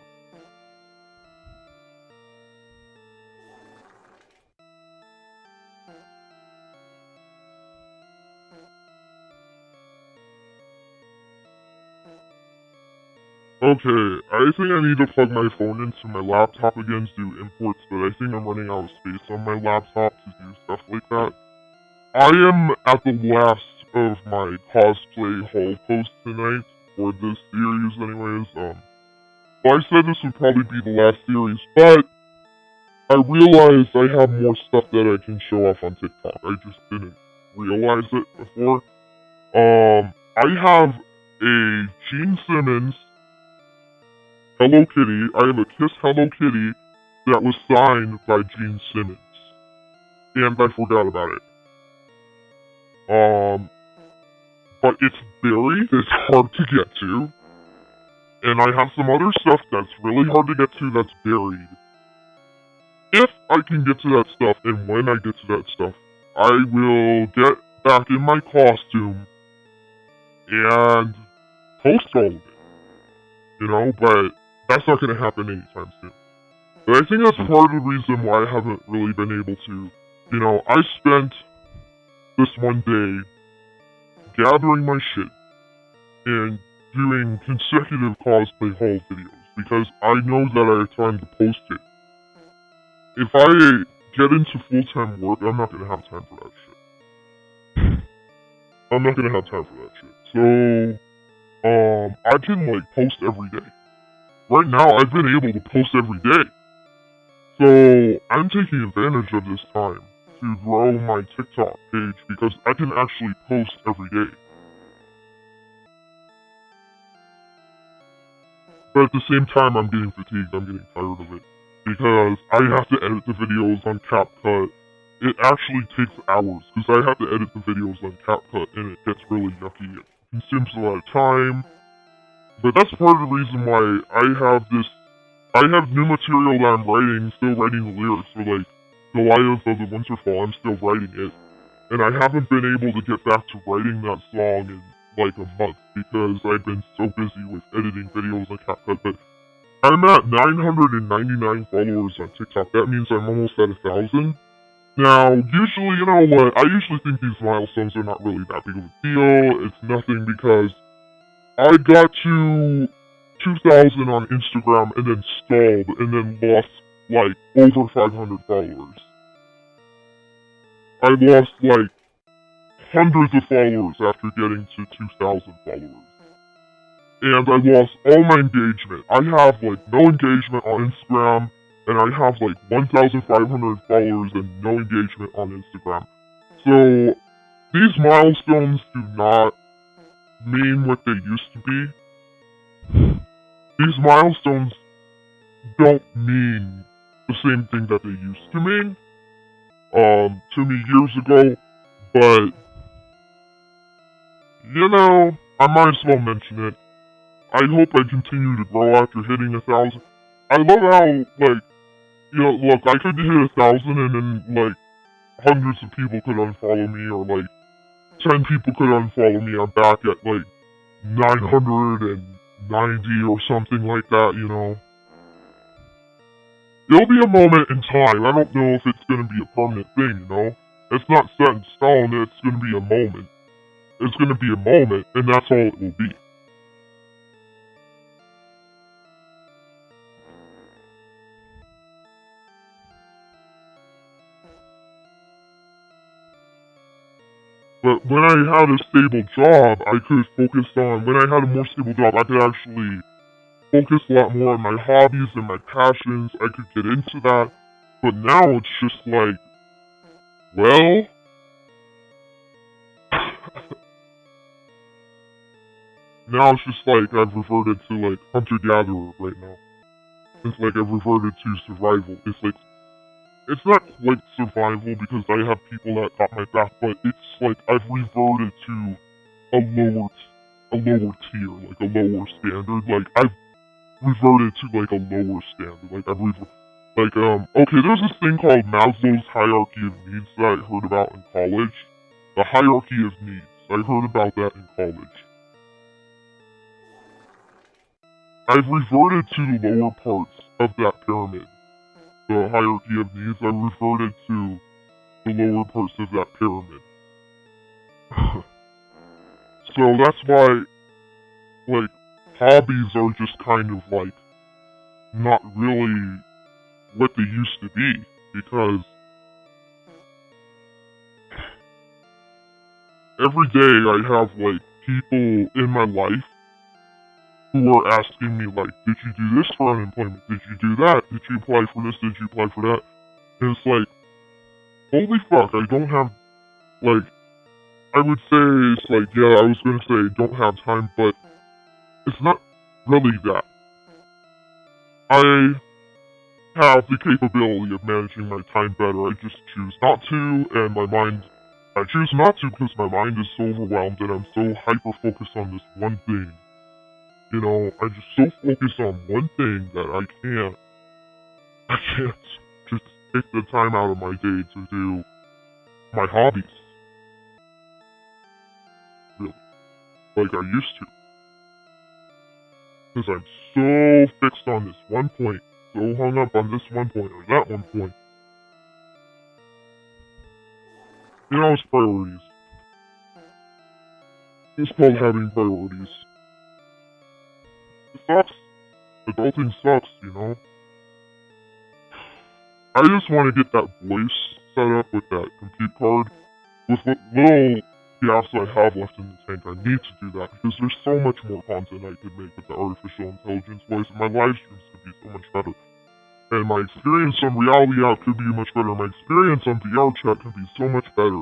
Okay, I think I need to plug my phone into my laptop again to do imports, but I think I'm running out of space on my laptop to do stuff like that. I am at the last of my cosplay haul posts tonight, for this series anyways. Well, I said this would probably be the last series, but I realized I have more stuff that I can show off on TikTok. I just didn't realize it before. I have a Gene Simmons Hello Kitty. I have a Kiss Hello Kitty that was signed by Gene Simmons. And I forgot about it. But it's buried, it's hard to get to. And I have some other stuff that's really hard to get to that's buried. If I can get to that stuff, and when I get to that stuff, I will get back in my costume and post all of it. You know, but that's not going to happen anytime soon. But I think that's part of the reason why I haven't really been able to, you know, I spent this one day gathering my shit and doing consecutive cosplay haul videos because I know that I have time to post it. If I get into full-time work, I'm not going to have time for that shit. I'm not going to have time for that shit. So, I can, like, post every day. Right now, I've been able to post every day. So, I'm taking advantage of this time to grow my TikTok page because I can actually post every day. But at the same time, I'm getting fatigued. I'm getting tired of it. Because I have to edit the videos on CapCut. It actually takes hours because I have to edit the videos on CapCut and it gets really yucky. It consumes a lot of time. But that's part of the reason why I have this I have new material that I'm writing, still writing the lyrics for, like, Goliath of the Winterfall. I'm still writing it. And I haven't been able to get back to writing that song in, like, a month because I've been so busy with editing videos on CapCut. But I'm at 999 followers on TikTok. That means I'm almost at 1,000. Now, usually, you know what, I usually think these milestones are not really that big of a deal. It's nothing because I got to 2,000 on Instagram and then stalled and then lost, like, over 500 followers. I lost, like, hundreds of followers after getting to 2,000 followers. And I lost all my engagement. I have, like, no engagement on Instagram, and I have, like, 1,500 followers and no engagement on Instagram. So, these milestones do not mean what they used to be. These milestones don't mean the same thing that they used to mean, to me years ago, but, you know, I might as well mention it. I hope I continue to grow after hitting 1,000. I love how, like, you know, look, I could hit 1,000 and then, like, hundreds of people could unfollow me, or, like, 10 people could unfollow me. I'm back at, like, 990 or something like that, you know. There'll be a moment in time. I don't know if it's gonna be a permanent thing, you know. It's not set in stone, it's gonna be a moment. It's gonna be a moment, and that's all it will be. But when I had a stable job, I could focus on, when I had a more stable job, I could actually focus a lot more on my hobbies and my passions. I could get into that. But now it's just like, well, now it's just like I've reverted to, like, hunter-gatherer right now. It's like I've reverted to survival. It's like, it's not quite survival because I have people that got my back, but it's like I've reverted to a lower tier, like a lower standard. Like, I've reverted to, like, a lower standard. Like, okay, there's this thing called Maslow's hierarchy of needs that I heard about in college. The hierarchy of needs. I heard about that in college. I've reverted to the lower parts of that pyramid. The hierarchy of needs, I reverted to the lower parts of that pyramid. So that's why, like, hobbies are just kind of, like, not really what they used to be, because every day I have, like, people in my life who are asking me, like, did you do this for unemployment? Did you do that? Did you apply for this? Did you apply for that? And it's like, holy fuck, I don't have, like, I would say, it's like, yeah, I was gonna say don't have time, but it's not really that. I have the capability of managing my time better. I just choose not to, and I choose not to because my mind is so overwhelmed and I'm so hyper-focused on this one thing. You know, I'm just so focused on one thing that I can't just take the time out of my day to do my hobbies. Really. Like I used to. Because I'm so fixed on this one point. So hung up on this one point or that one point. You know, it's priorities. It's called having priorities. It sucks. Adulting sucks, you know? I just want to get that voice set up with that compute card. With what little gas I have left in the tank, I need to do that because there's so much more content I could make with the artificial intelligence voice, and my live streams could be so much better. And my experience on Reality App could be much better. My experience on VR Chat could be so much better.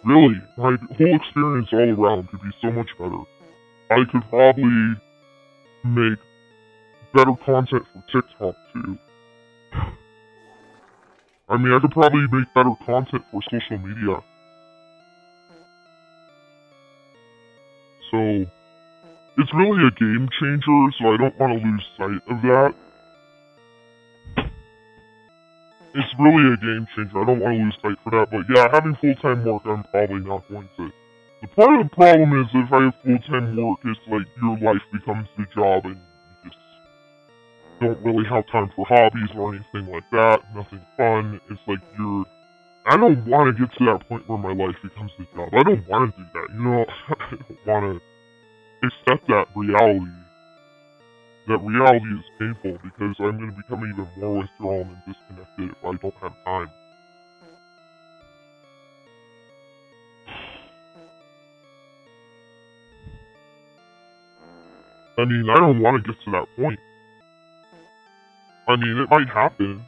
Really, my whole experience all around could be so much better. I could probably make better content for TikTok too. I mean, I could probably make better content for social media. So, it's really a game changer, so I don't want to lose sight of that. it's really a game changer. I don't want to lose sight for that, but yeah, having full-time work, I'm probably not going to. The part of the problem is if I have full-time work, it's like your life becomes the job and you just don't really have time for hobbies or anything like that. Nothing fun. It's like I don't want to get to that point where my life becomes the job. I don't want to do that, you know? I don't want to accept that reality. That reality is painful because I'm going to become even more withdrawn and disconnected if I don't have time. I mean, I don't want to get to that point. I mean, it might happen.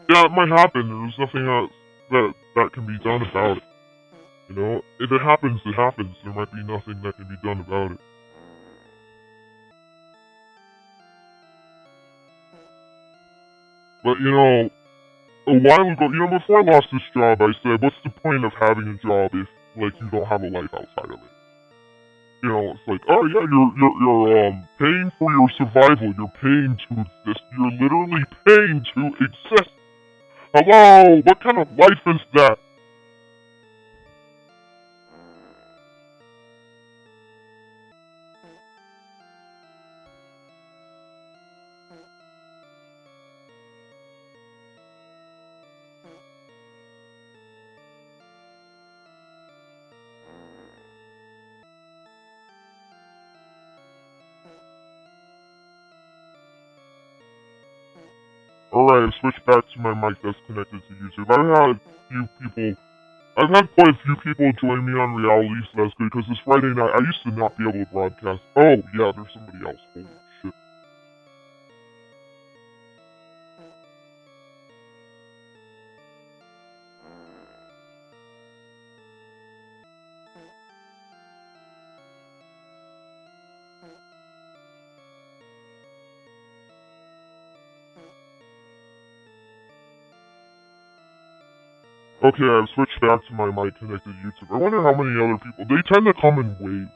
Yeah, it might happen. There's nothing else that can be done about it. You know, if it happens, it happens. There might be nothing that can be done about it. But, you know, a while ago, you know, before I lost this job, I said, what's the point of having a job if, like, you don't have a life outside of it? You know, it's like, oh yeah, you're paying for your survival. You're paying to exist. You're literally paying to exist. Hello, what kind of life is that? Alright, I've switched back to my mic that's connected to YouTube. I've had quite a few people join me on reality, so that's good, because this Friday night, I used to not be able to broadcast. Oh, yeah, there's somebody else. Holy shit. Okay, I've switched back to my mic connected to YouTube. I wonder how many other people... They tend to come in waves.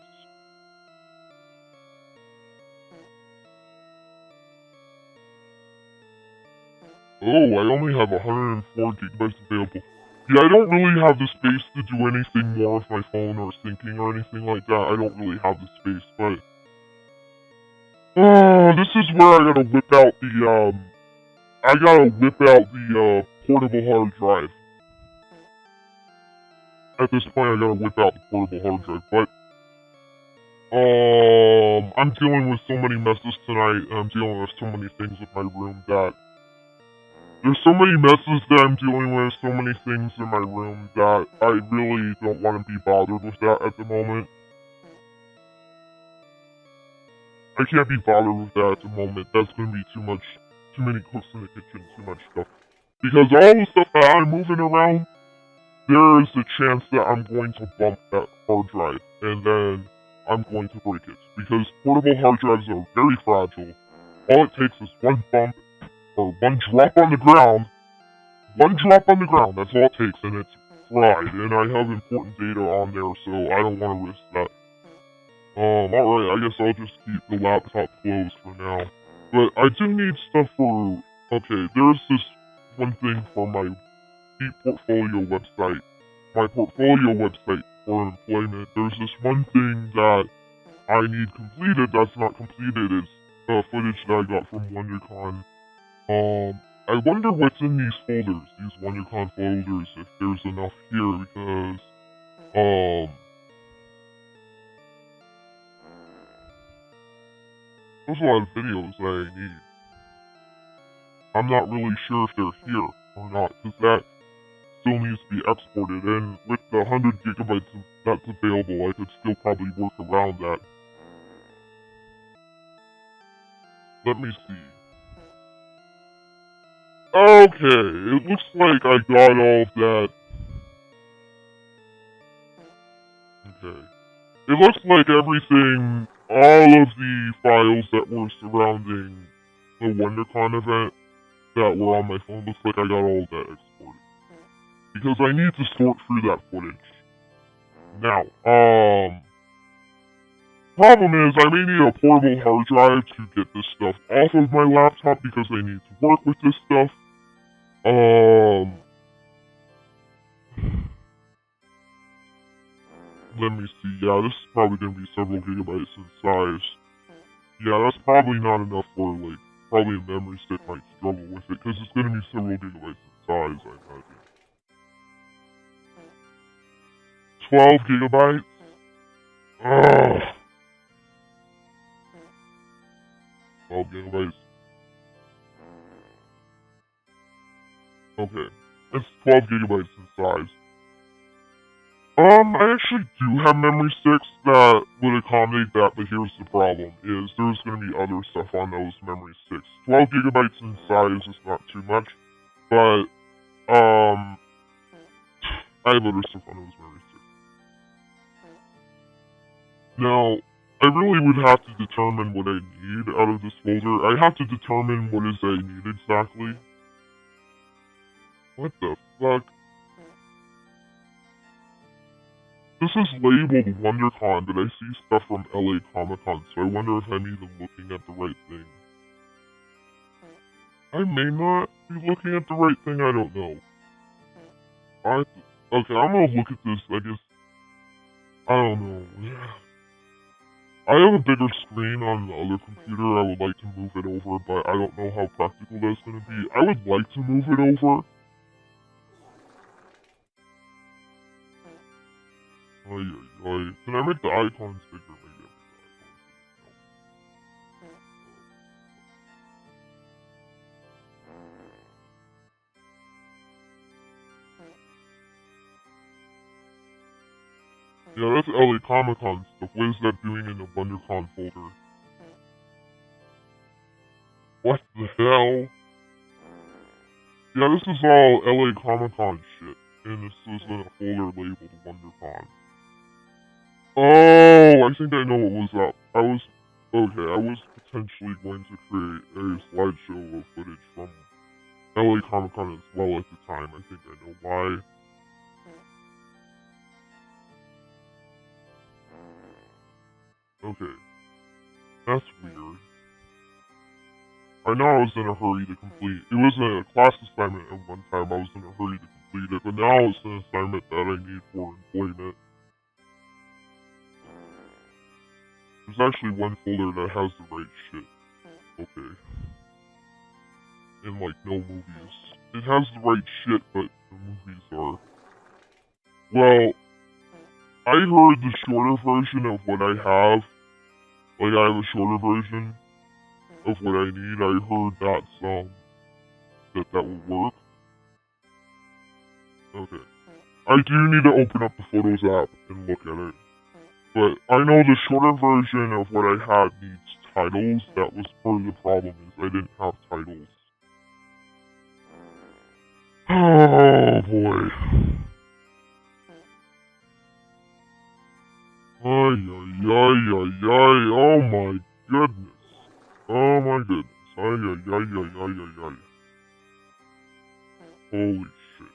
Oh, I only have 104 gigabytes available. Yeah, I don't really have the space to do anything more with my phone or syncing or anything like that. I don't really have the space, but... this is where I gotta whip out the, portable hard drive. At this point, I gotta whip out the portable hard drive, but... I'm dealing with so many messes tonight, and I'm dealing with so many things in my room that... There's so many messes that I'm dealing with, so many things in my room that I really don't want to be bothered with that at the moment. I can't be bothered with that at the moment. That's gonna be too many cooks in the kitchen, too much stuff. Because all the stuff that I'm moving around, there is a chance that I'm going to bump that hard drive, and then I'm going to break it. Because portable hard drives are very fragile. All it takes is one bump, or one drop on the ground. One drop on the ground, that's all it takes, and it's fried. And I have important data on there, so I don't want to risk that. Alright, I guess I'll just keep the laptop closed for now. But I do need stuff for... Okay, there's this one thing for my portfolio website. My portfolio website for employment. There's this one thing that I need completed that's not completed. It's footage that I got from WonderCon. I wonder what's in these folders, these WonderCon folders, if there's enough here, because, there's a lot of videos that I need. I'm not really sure if they're here or not, because that still needs to be exported, and with the 100 gigabytes that's available, I could still probably work around that. Let me see. Okay, it looks like I got all of that. Okay. It looks like everything, all of the files that were surrounding the WonderCon event that were on my phone, looks like I got all of that exported. Because I need to sort through that footage. Now, problem is, I may need a portable hard drive to get this stuff off of my laptop because I need to work with this stuff. Um, let me see. Yeah, this is probably gonna be several gigabytes in size. Yeah, that's probably not enough for, like, probably a memory stick might struggle with it, because it's gonna be several gigabytes in size, I imagine. 12 gigabytes? Ugh. 12 gigabytes. Okay. It's 12 gigabytes in size. I actually do have memory sticks that would accommodate that, but here's the problem, is there's gonna be other stuff on those memory sticks. 12 gigabytes in size is not too much, but, I have other stuff on those memory sticks. Now, I really would have to determine what I need out of this folder. I have to determine what is I need exactly. What the fuck? This is labeled WonderCon, but I see stuff from LA Comic-Con, so I wonder if I'm even looking at the right thing. I may not be looking at the right thing, I don't know. Okay, I'm gonna look at this, I guess. I don't know. I have a bigger screen on the other computer, I would like to move it over, but I don't know how practical that's gonna be. I would like to move it over. Can I make the icons bigger? Maybe yeah, that's LA Comic-Con stuff. What is that doing in the WonderCon folder? What the hell? Yeah, this is all LA Comic-Con shit. And this is in a folder labeled WonderCon. Oh, I think I know what was up. I was potentially going to create a slideshow of footage from LA Comic-Con as well at the time. I think I know why. Okay. That's weird. I know I was in a hurry to complete. It was a class assignment at one time. I was in a hurry to complete it, but now it's an assignment that I need for employment. There's actually one folder that has the right shit. Okay. And like no movies. It has the right shit, but the movies are. Well, I heard the shorter version of what I have. Like I have a shorter version of what I need. I heard that will work. Okay. I do need to open up the Photos app and look at it. But I know the shorter version of what I had needs titles. That was part of the problem, is I didn't have titles. Oh boy. Ay, ay, ay, ay, ay. Oh my goodness. Oh my goodness. Ay, ay, ay, ay, ay, ay, ay. Holy shit.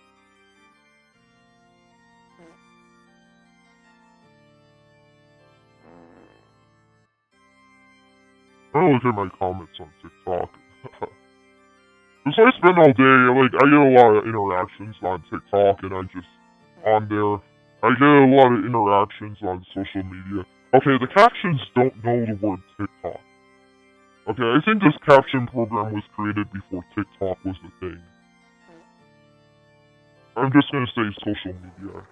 I look at my comments on TikTok. Because I spend all day, like, I get a lot of interactions on TikTok, and I just, on there, I get a lot of interactions on social media. Okay, the captions don't know the word TikTok. Okay, I think this caption program was created before TikTok was a thing. I'm just gonna say social media.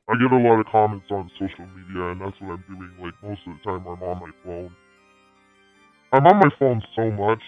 I get a lot of comments on social media, and that's what I'm doing, like, most of the time I'm on my phone. I'm on my phone so much.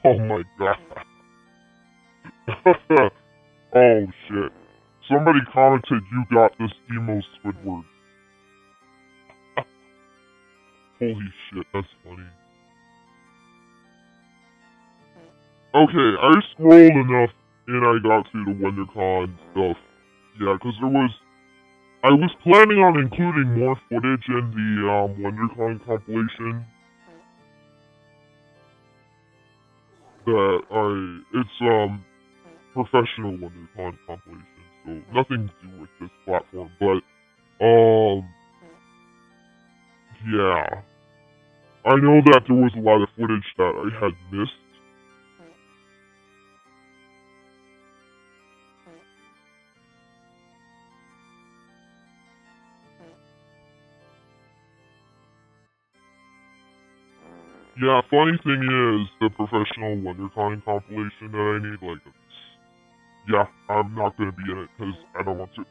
Oh my god. Oh shit. Somebody commented you got this emo Squidward. Holy shit, that's funny. Okay, I scrolled enough and I got to the WonderCon stuff. Yeah, because I was planning on including more footage in the WonderCon compilation. It's professional WonderCon compilation, so nothing to do with this platform, but, yeah. I know that there was a lot of footage that I had missed. Yeah, funny thing is, the professional WonderCon compilation that I need, like, yeah, I'm not gonna be in it, because I don't want to.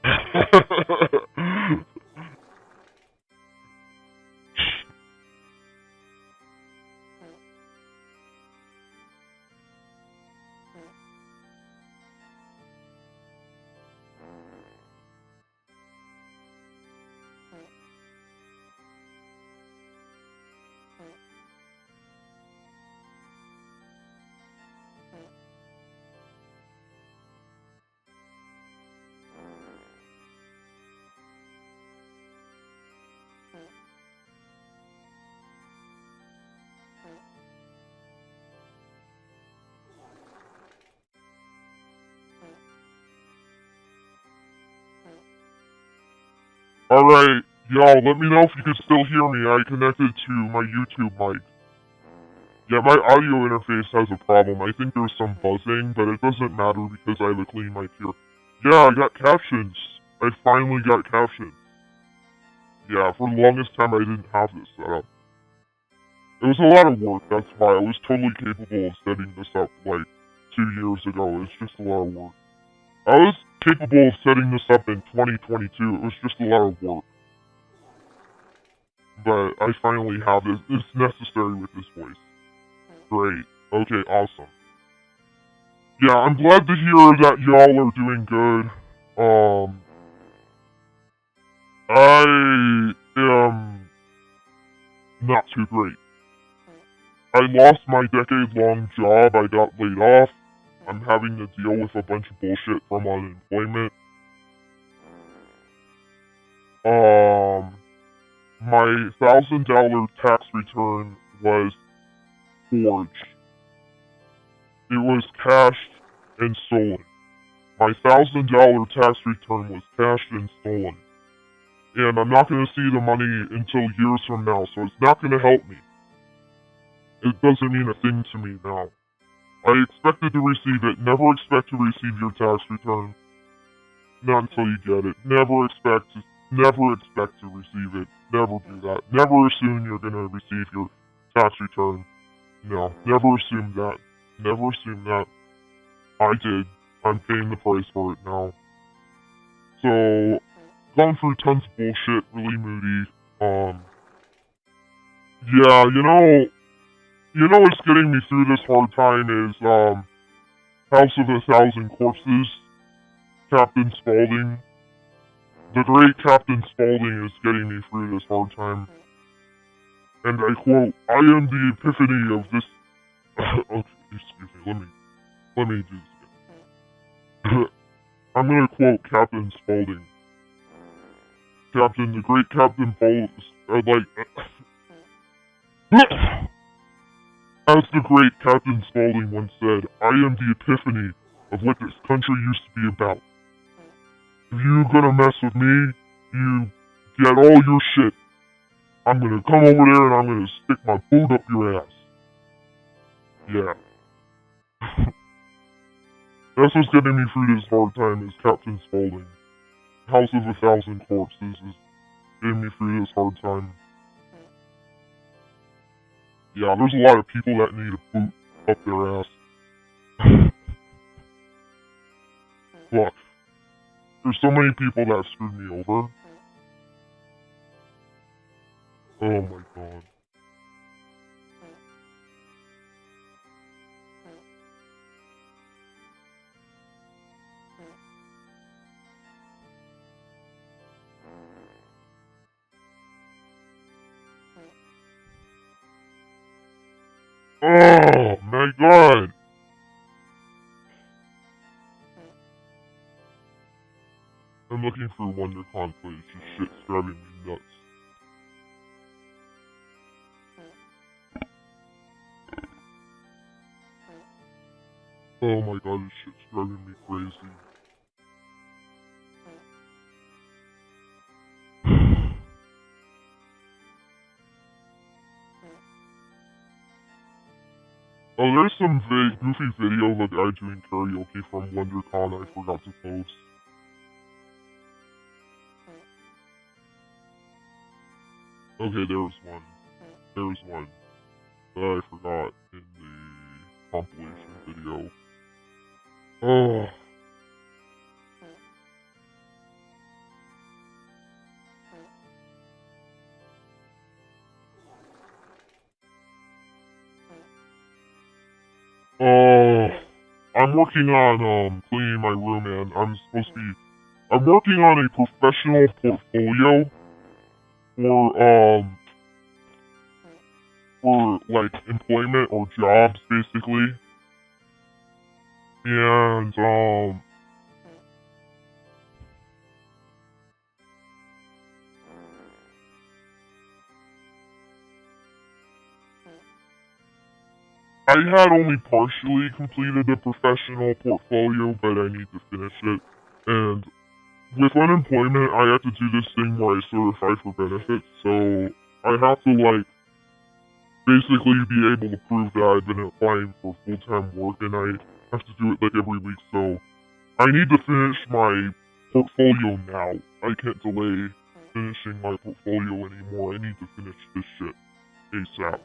Alright, y'all, let me know if you can still hear me. I connected to my YouTube mic. Yeah, my audio interface has a problem. I think there's some buzzing, but it doesn't matter because I have a clean mic here. Yeah, I got captions. I finally got captions. Yeah, for the longest time I didn't have this set up. It was a lot of work, that's why. I was totally capable of setting this up, like, 2 years ago. It's just a lot of work. I was capable of setting this up in 2022. It was just a lot of work. But I finally have this. It's necessary with this voice. Great. Okay, awesome. Yeah, I'm glad to hear that y'all are doing good. I am not too great. I lost my decade-long job. I got laid off. I'm having to deal with a bunch of bullshit from unemployment. My $1,000 tax return was forged. It was cashed and stolen. My $1,000 tax return was cashed and stolen. And I'm not going to see the money until years from now, so it's not going to help me. It doesn't mean a thing to me now. I expected to receive it. Never expect to receive your tax return. Not until you get it. Never expect to receive it. Never do that. Never assume you're going to receive your tax return. No, never assume that. Never assume that. I did. I'm paying the price for it now. So, gone through tons of bullshit, really moody. Yeah, you know what's getting me through this hard time is, House of a Thousand Corpses, Captain Spaulding. The great Captain Spaulding is getting me through this hard time. And I quote, I am the epiphany of this... okay, excuse me, let me do this again. I'm gonna quote Captain Spaulding. The great Captain Spaulding, as the great Captain Spaulding once said, I am the epiphany of what this country used to be about. If you're gonna mess with me, you get all your shit. I'm gonna come over there and I'm gonna stick my boot up your ass. Yeah. That's what's getting me through this hard time is Captain Spaulding. House of a Thousand Corpses is getting me through this hard time. Yeah, there's a lot of people that need a boot up their ass. Look, there's so many people that screwed me over. Oh my god. Oh my god! I'm looking for WonderCon footage. This shit's driving me nuts. Oh my god, this shit's driving me crazy. Oh, there's some goofy video of a guy doing karaoke from WonderCon I forgot to post. Okay, there's one. There's one that I forgot in the compilation video. Oh. I'm working on cleaning my room, and I'm working on a professional portfolio for like employment or jobs basically. And I had only partially completed the professional portfolio, but I need to finish it. And with unemployment, I have to do this thing where I certify for benefits, so I have to, like, basically be able to prove that I've been applying for full-time work, and I have to do it, like, every week, so I need to finish my portfolio now. I can't delay finishing my portfolio anymore. I need to finish this shit ASAP.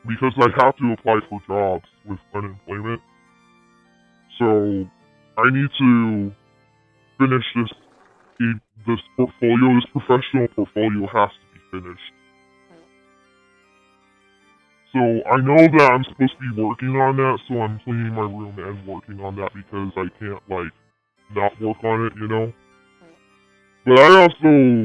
Because I have to apply for jobs with unemployment. So, I need to finish this portfolio. This professional portfolio has to be finished. So, I know that I'm supposed to be working on that, so I'm cleaning my room and working on that because I can't, like, not work on it, you know? But I also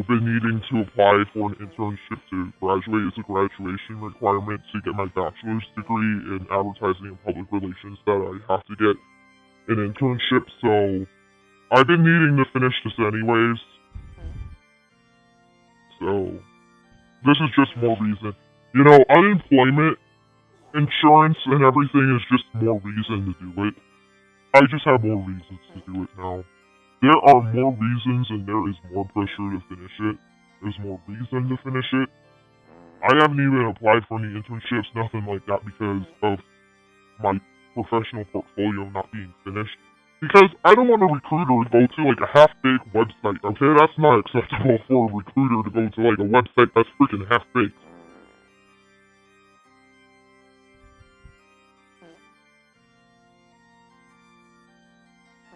been needing to apply for an internship to graduate. It's a graduation requirement to get my bachelor's degree in advertising and public relations that I have to get an internship, so I've been needing to finish this anyways. So, this is just more reason. You know, unemployment, insurance, and everything is just more reason to do it. I just have more reasons to do it now. There are more reasons and there is more pressure to finish it. There's more reason to finish it. I haven't even applied for any internships, nothing like that, because of my professional portfolio not being finished. Because I don't want a recruiter to go to, like, a half-baked website, okay? That's not acceptable for a recruiter to go to, like, a website that's freaking half-baked.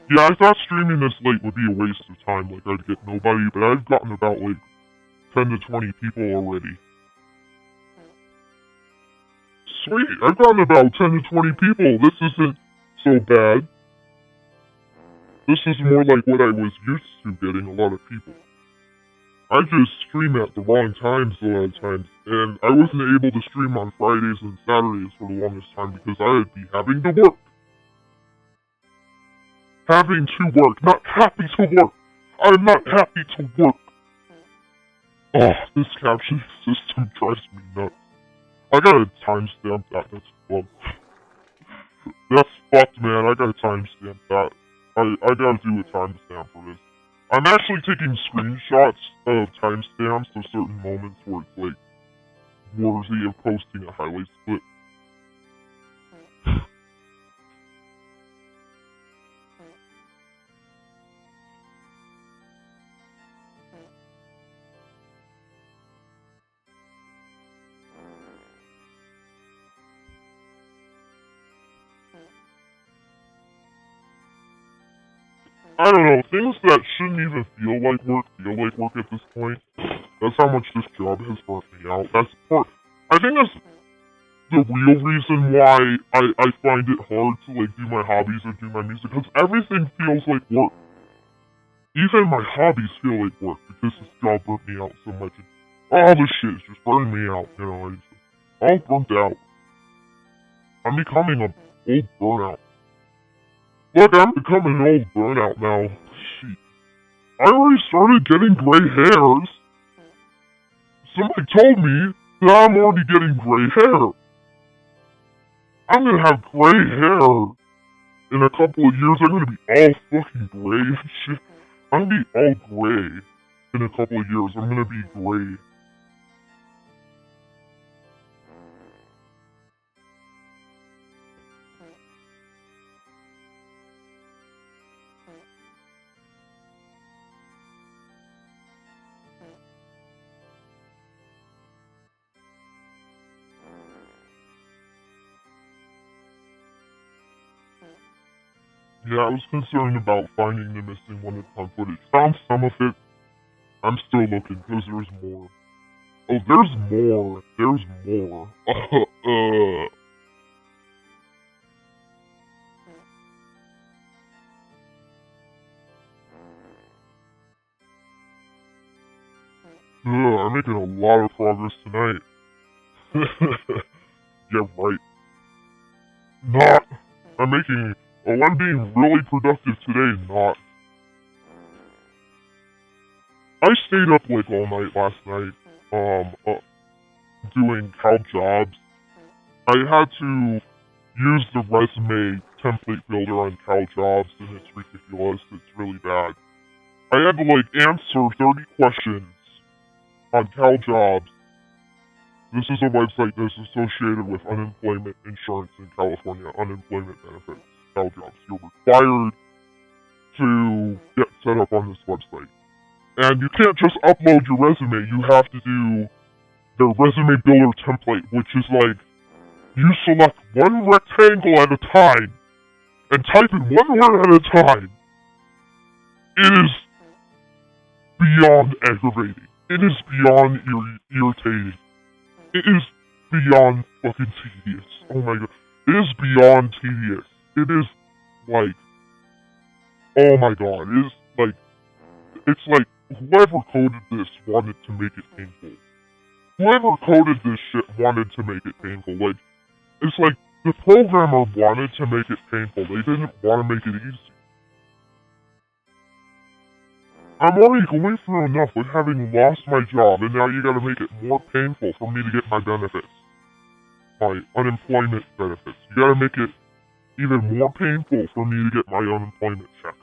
Yeah, I thought streaming this late would be a waste of time, like, I'd get nobody, but I've gotten about, like, 10 to 20 people already. Sweet, I've gotten about 10 to 20 people. This isn't so bad. This is more like what I was used to getting a lot of people. I just stream at the wrong times a lot of times, and I wasn't able to stream on Fridays and Saturdays for the longest time because I would be having to work. Having to work, not happy to work. I'm not happy to work. Oh, this caption system drives me nuts. I gotta timestamp that, that's fucked. That's fucked, man, I gotta timestamp that. I gotta do a timestamp for this. I'm actually taking screenshots of timestamps of certain moments where it's, like, worthy of posting a highlight split. I don't know, things that shouldn't even feel like work at this point. That's how much this job has burnt me out. I think that's the real reason why I find it hard to, like, do my hobbies or do my music, because everything feels like work. Even my hobbies feel like work because this job burnt me out so much. All this shit is just burning me out, you know. I'm all burnt out. I'm becoming an old burnout. Look, I'm becoming an old burnout now. Shit. I already started getting gray hairs. Somebody told me that I'm already getting gray hair. I'm gonna have gray hair in a couple of years. I'm gonna be all fucking gray and shit. I'm gonna be all gray in a couple of years. I'm gonna be gray. Yeah, I was concerned about finding the missing wanted time footage. Found some of it. I'm still looking because there's more. Oh, there's more. There's more. I'm making a lot of progress tonight. Yeah, right. Not. I'm making. Oh, I'm being really productive today. Not. I stayed up like all night last night. Doing cow jobs. I had to use the resume template builder on cow jobs, and it's ridiculous. It's really bad. I had to like answer 30 questions on cow jobs. This is a website that's associated with unemployment insurance in California, unemployment benefits, cow jobs. You're required to get set up on this website. And you can't just upload your resume, you have to do the resume builder template, which is like, you select one rectangle at a time, and type in one word at a time. It is beyond aggravating. It is beyond irritating. It is beyond fucking tedious. Oh my god. It is beyond tedious. It is like, oh my god. It is like, it's like, whoever coded this wanted to make it painful. Whoever coded this shit wanted to make it painful. Like, it's like, the programmer wanted to make it painful. They didn't want to make it easy. I'm already going through enough with having lost my job, and now you gotta make it more painful for me to get my benefits. My unemployment benefits. You gotta make it even more painful for me to get my unemployment check.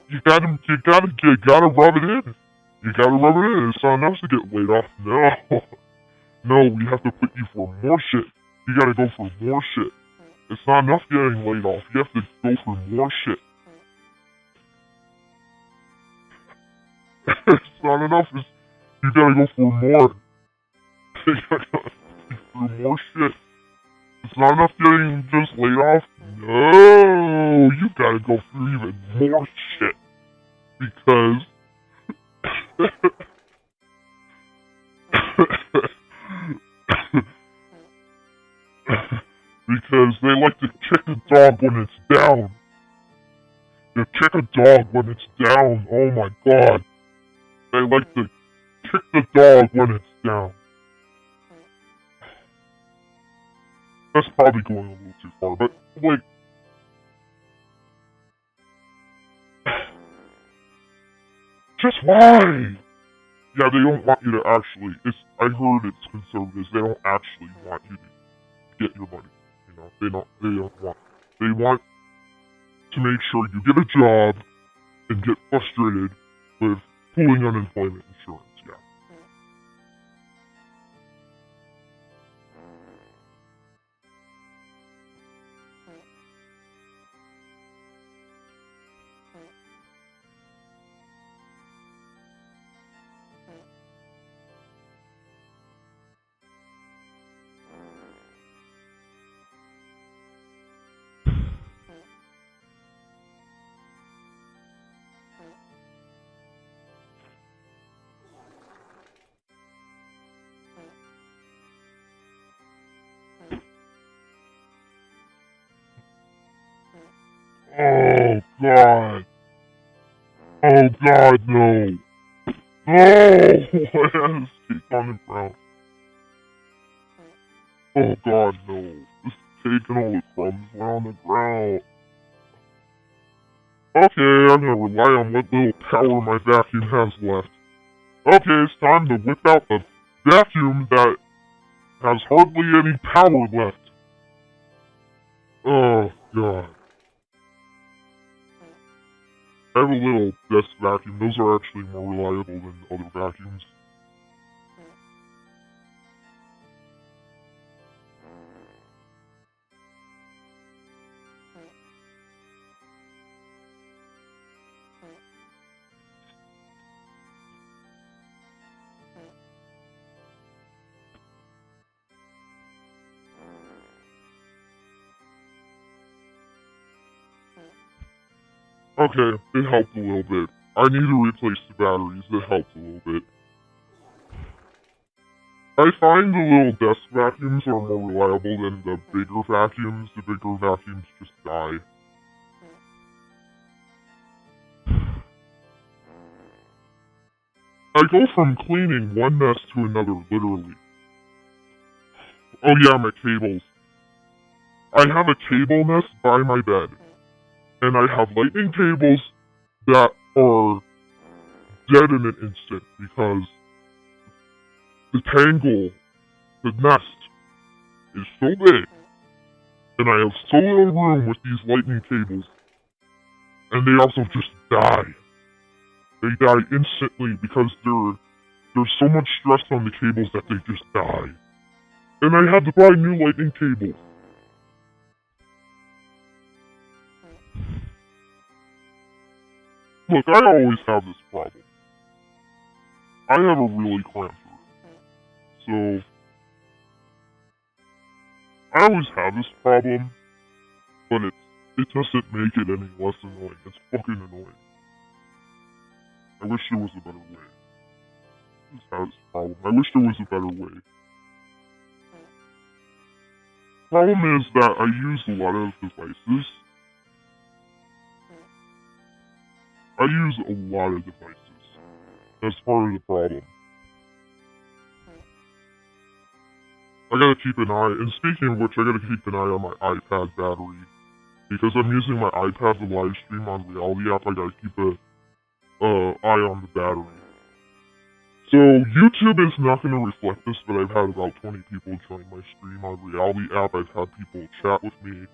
You gotta rub it in. You gotta rub it in. It's not enough to get laid off. No. No, we have to put you for more shit. You gotta go for more shit. It's not enough getting laid off. You have to go for more shit. It's not enough. You gotta go for more. You gotta go for more shit. It's not enough getting just laid off. No, you gotta go through even more shit. Because because they like to kick a dog when it's down. They kick a dog when it's down. Oh my god. They like to kick the dog when it's down. That's probably going a little too far, but like, just why? Yeah, they don't want you to actually. I heard it's conservatives. They don't actually want you to get your money. You know, they don't want. They want to make sure you get a job and get frustrated with pulling unemployment insurance. Yeah. god, no! No! I had a steak on the ground. Oh god, no. This steak and all the crumbs were on the ground. Okay, I'm gonna rely on what little power my vacuum has left. Okay, it's time to whip out the vacuum that has hardly any power left. Oh god. I have a little desk vacuum. Those are actually more reliable than other vacuums. Okay, it helped a little bit. I need to replace the batteries. It helped a little bit. I find the little desk vacuums are more reliable than the bigger vacuums. The bigger vacuums just die. I go from cleaning one mess to another, literally. Oh yeah, my cables. I have a cable nest by my bed. And I have lightning cables that are dead in an instant because the tangle, the nest, is so big. And I have so little room with these lightning cables. And they also just die. They die instantly because there's so much stress on the cables that they just die. And I had to buy new lightning cables. Look, I always have this problem. I have a really clamped room. So, I always have this problem, but it doesn't make it any less annoying. It's fucking annoying. I wish there was a better way. I just have this problem. I wish there was a better way. Problem is that I use a lot of devices. I use a lot of devices. That's part of the problem. I gotta keep an eye, and speaking of which, I gotta keep an eye on my iPad battery. Because I'm using my iPad to live stream on Reality app, I gotta keep an eye on the battery. So, YouTube is not gonna reflect this, but I've had about 20 people join my stream on Reality app. I've had people chat with me.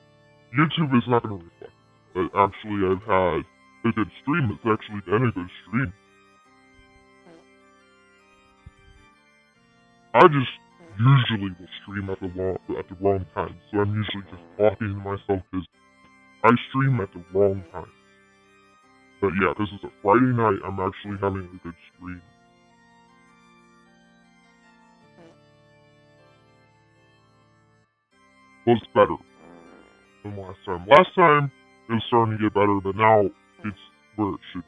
YouTube is not gonna reflect this, but actually I've had a good stream. It's actually been a good stream. I just usually will stream at the wrong time, so I'm usually just talking to myself because I stream at the wrong time. But yeah, this is a Friday night. I'm actually having a good stream. Well, it's better than last time. Last time it was starting to get better, but now it's where it should be.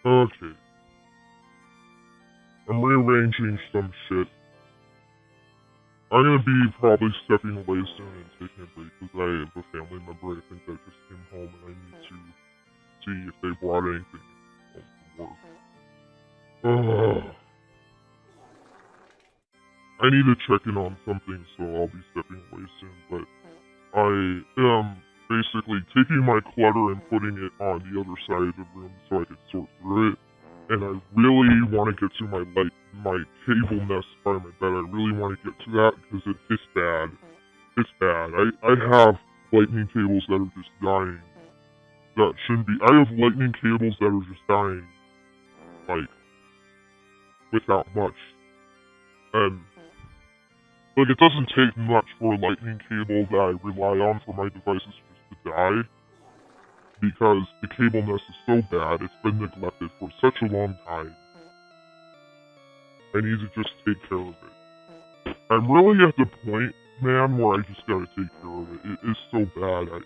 Okay. I'm rearranging some shit. I'm gonna be probably stepping away soon and taking a break because I have a family member I think that just came home and I need to see if they brought anything home from work. I need to check in on something, so I'll be stepping away soon, but I am basically taking my clutter and putting it on the other side of the room so I can sort through it. And I really want to get to my cable nest by my bed. I really want to get to that because it's bad. It's bad. I have lightning cables that are just dying. That shouldn't be. I have lightning cables that are just dying, like, without much. And, like, it doesn't take much for a lightning cable that I rely on for my devices just to die. Because the cable nest is so bad, it's been neglected for such a long time. I need to just take care of it. I'm really at the point, man, where I just gotta take care of it. It is so bad. I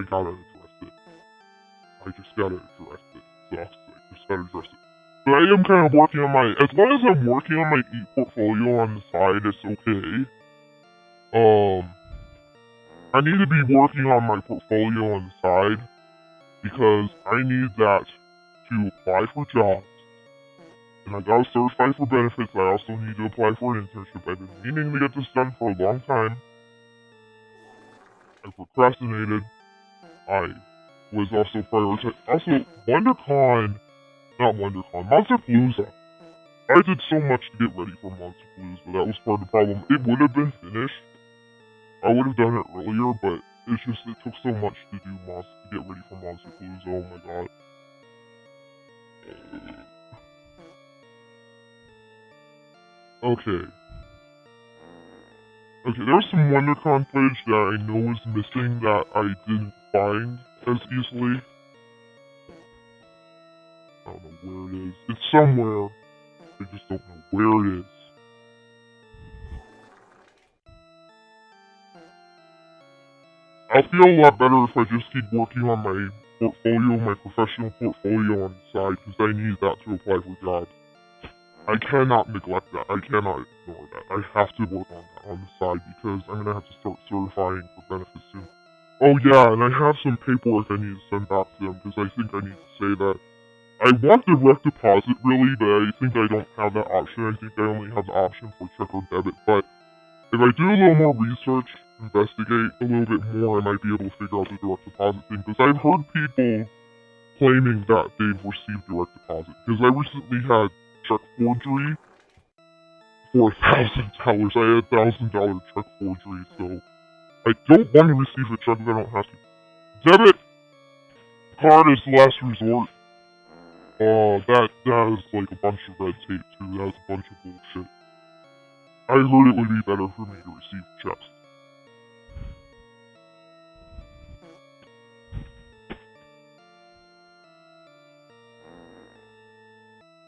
gotta address it. I just gotta address it. Sucks. I just gotta address it. But I am kind of working on my. As long as I'm working on my portfolio on the side, it's okay. I need to be working on my portfolio on the side because I need that to apply for jobs. And I gotta certify for benefits. I also need to apply for an internship. I've been meaning to get this done for a long time. I procrastinated. I was also prioritizing. Also, Monsterpalooza. I did so much to get ready for Monsterpalooza. That was part of the problem. It would have been finished. I would have done it earlier, but it took so much to get ready for Monsterpalooza. Oh my god. Okay. Okay, there's some WonderCon footage that I know is missing that I didn't find as easily. I don't know where it is. It's somewhere. I just don't know where it is. I'll feel a lot better if I just keep working on my portfolio, my professional portfolio on the side, because I need that to apply for jobs. I cannot neglect that. I cannot ignore that. I have to work on that on the side because I'm gonna have to start certifying for benefits soon. Oh yeah, and I have some paperwork I need to send back to them because I think I need to say that I want direct deposit really, but I think I don't have that option. I think I only have the option for check or debit. But if I do a little more research, investigate a little bit more, I might be able to figure out the direct deposit thing. Because I've heard people claiming that they've received direct deposit. Because I recently had check forgery for $1,000. I had $1,000 check forgery, so I don't want to receive a check if I don't have to. Debit card is last resort. That is like a bunch of red tape too. That's a bunch of bullshit. I heard it would be better for me to receive checks.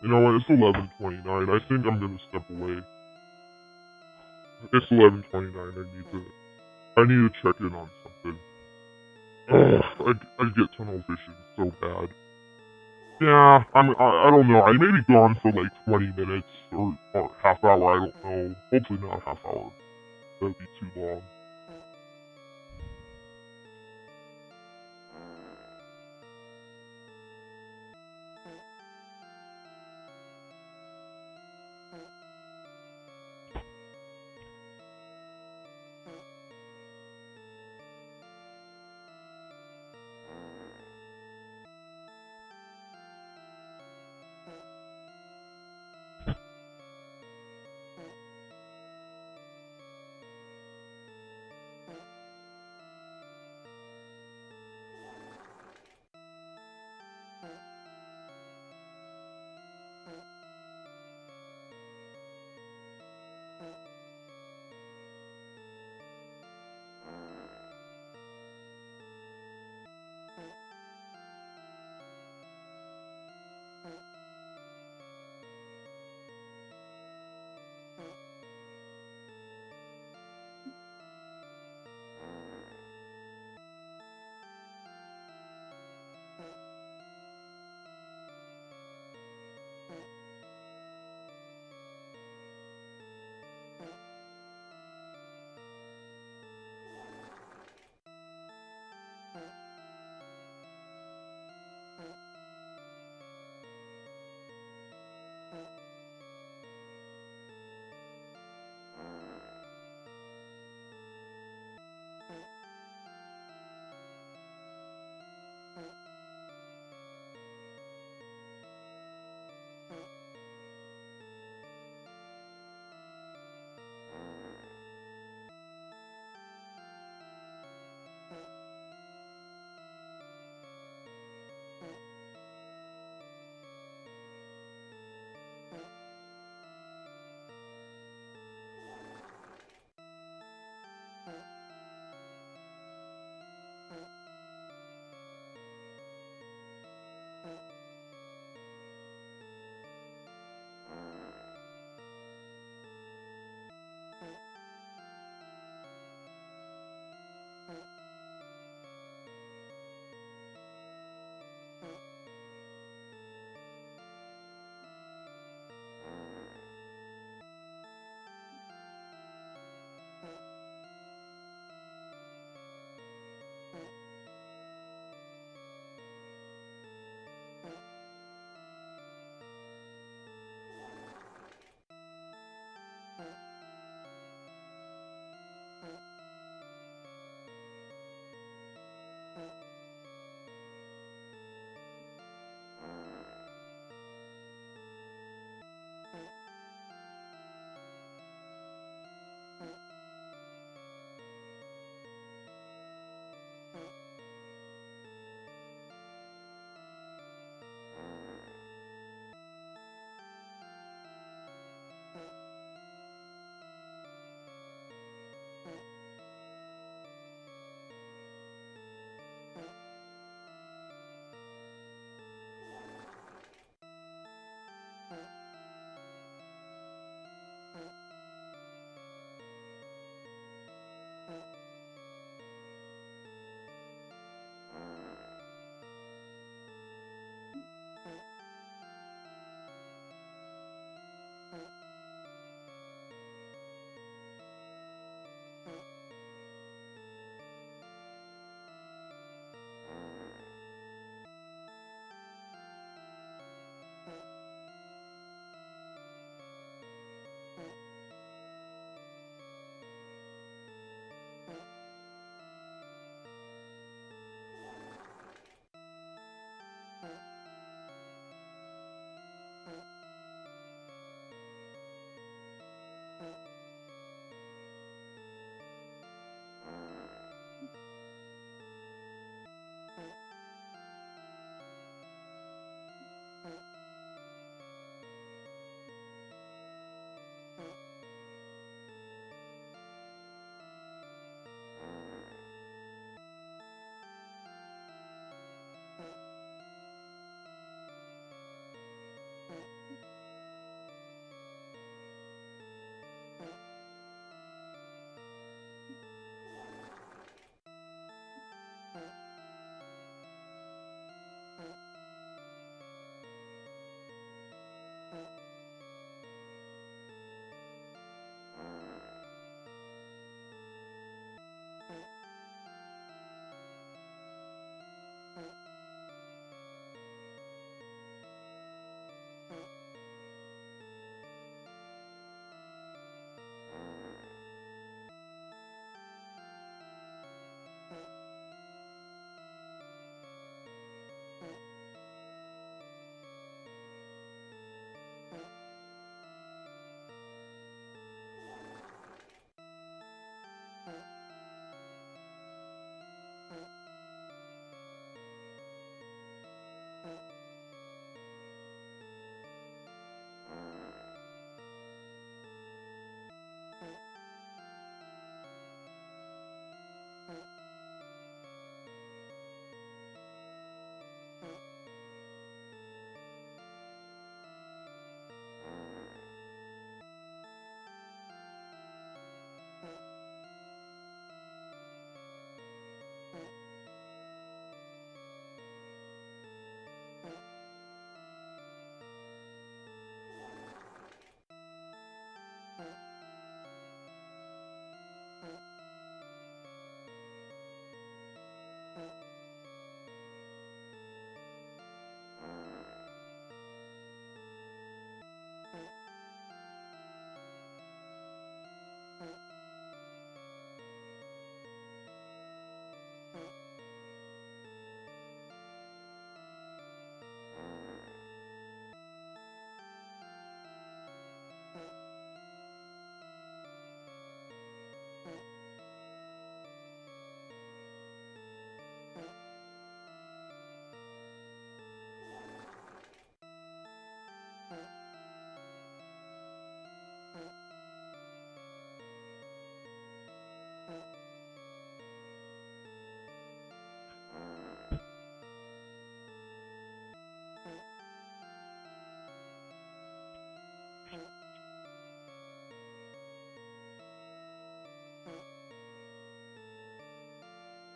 You know what? It's 11:29. I think I'm gonna step away. It's 11:29. I need to check in on something. Ugh, I get tunnel vision so bad. Yeah, I don't know. I may be gone for like 20 minutes or half hour. I don't know. Hopefully not half hour. That'd be too long.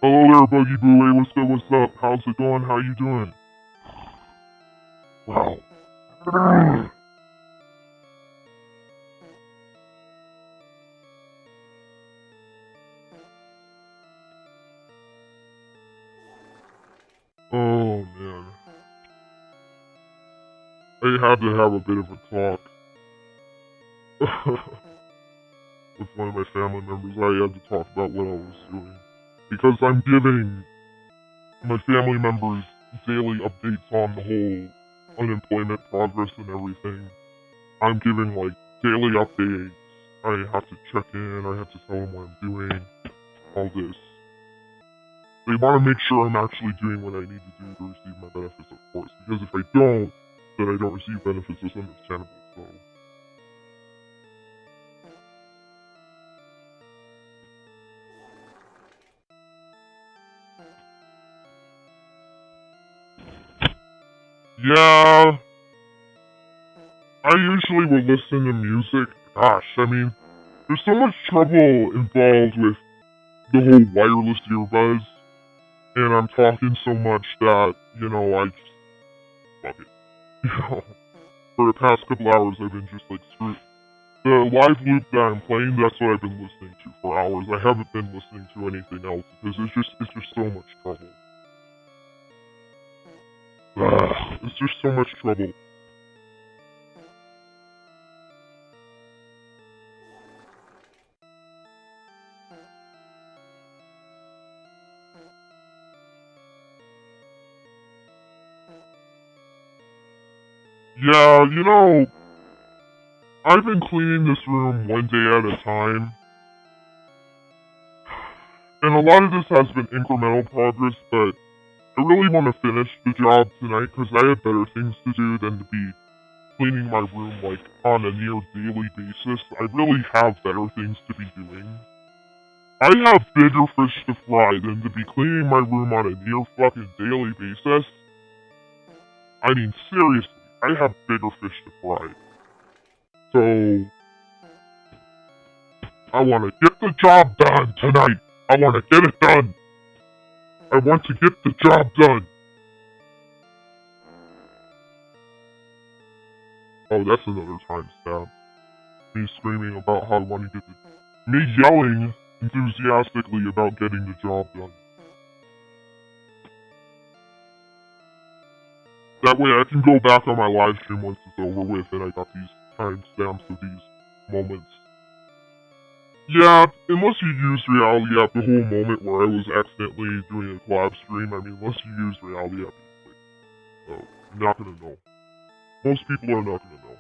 Hello there, Buggy Boo. Hey, what's good? What's up? How's it going? How you doing? Wow. Oh man. I had to have a bit of a talk with one of my family members. I had to talk about what I was doing. Because I'm giving my family members daily updates on the whole unemployment progress and everything. I'm giving like daily updates. I have to check in, I have to tell them what I'm doing, all this. They want to make sure I'm actually doing what I need to do to receive my benefits, of course. Because if I don't, then I don't receive benefits. It's understandable, so. Yeah, I usually will listen to music. Gosh, I mean, there's so much trouble involved with the whole wireless earbuds, and I'm talking so much that, I just, fuck it. For the past couple hours, I've been just like, screw it. The live loop that I'm playing, that's what I've been listening to for hours. I haven't been listening to anything else, because it's just so much trouble. It's just so much trouble. Yeah, I've been cleaning this room one day at a time. And a lot of this has been incremental progress, but I really want to finish the job tonight because I have better things to do than to be cleaning my room like on a near daily basis. I really have better things to be doing. I have bigger fish to fry than to be cleaning my room on a near fucking daily basis. I mean, seriously, I have bigger fish to fry. So, I want to get the job done tonight. I want to get it done. I want to get the job done. Oh, that's another timestamp. Me screaming about how I want to get the... Me yelling enthusiastically about getting the job done. That way I can go back on my live stream once it's over with and I got these timestamps of these moments. Yeah, unless you use Reality App, the whole moment where I was accidentally doing a collab stream, I mean, unless you use Reality App, so, you're not gonna know. Most people are not gonna know.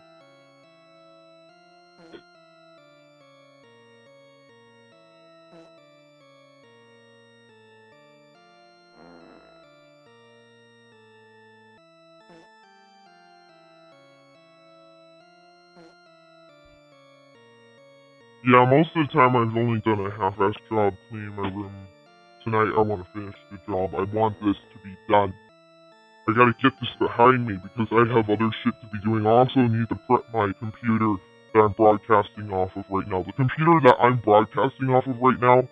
Yeah, most of the time I've only done a half-assed job cleaning my room. Tonight I want to finish the job. I want this to be done. I gotta get this behind me because I have other shit to be doing. I also need to prep my computer that I'm broadcasting off of right now. The computer that I'm broadcasting off of right now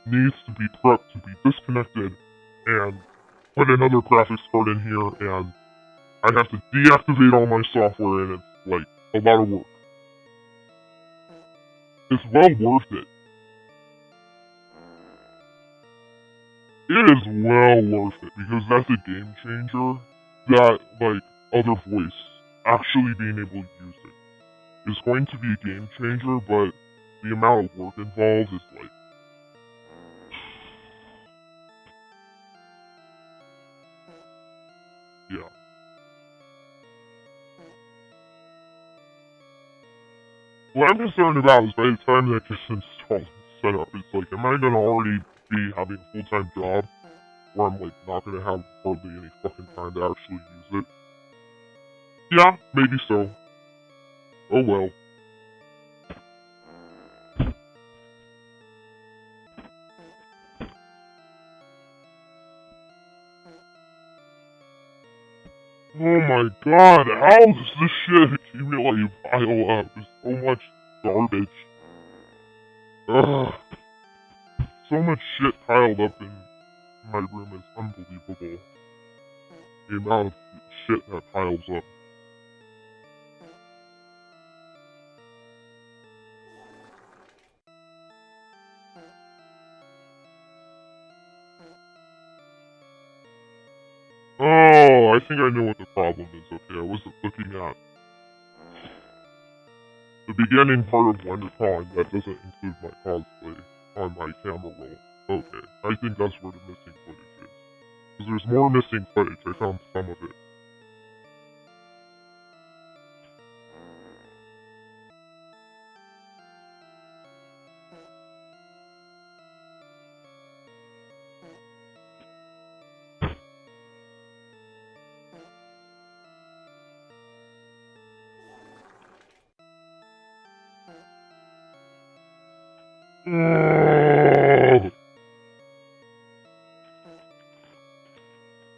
needs to be prepped to be disconnected and put another graphics card in here, and I have to deactivate all my software, and it's like a lot of work. It's well worth it. It is well worth it because that's a game changer. That, like, other voice actually being able to use it is going to be a game changer, but the amount of work involved is like. Yeah. What I'm concerned about is by the time that gets installed and set up, it's like, am I gonna already be having a full-time job where I'm like not gonna have hardly any fucking time to actually use it? Yeah, maybe so. Oh well. Oh my god, how does this shit accumulate and pile up? There's so much garbage. Ugh. So much shit piled up in my room is unbelievable. The amount of shit that piles up. Oh, I think I know what the problem is. Okay, I wasn't looking at the beginning part of WonderCon that doesn't include my cosplay on my camera roll. Okay, I think that's where the missing footage is. Because there's more missing footage. I found some of it.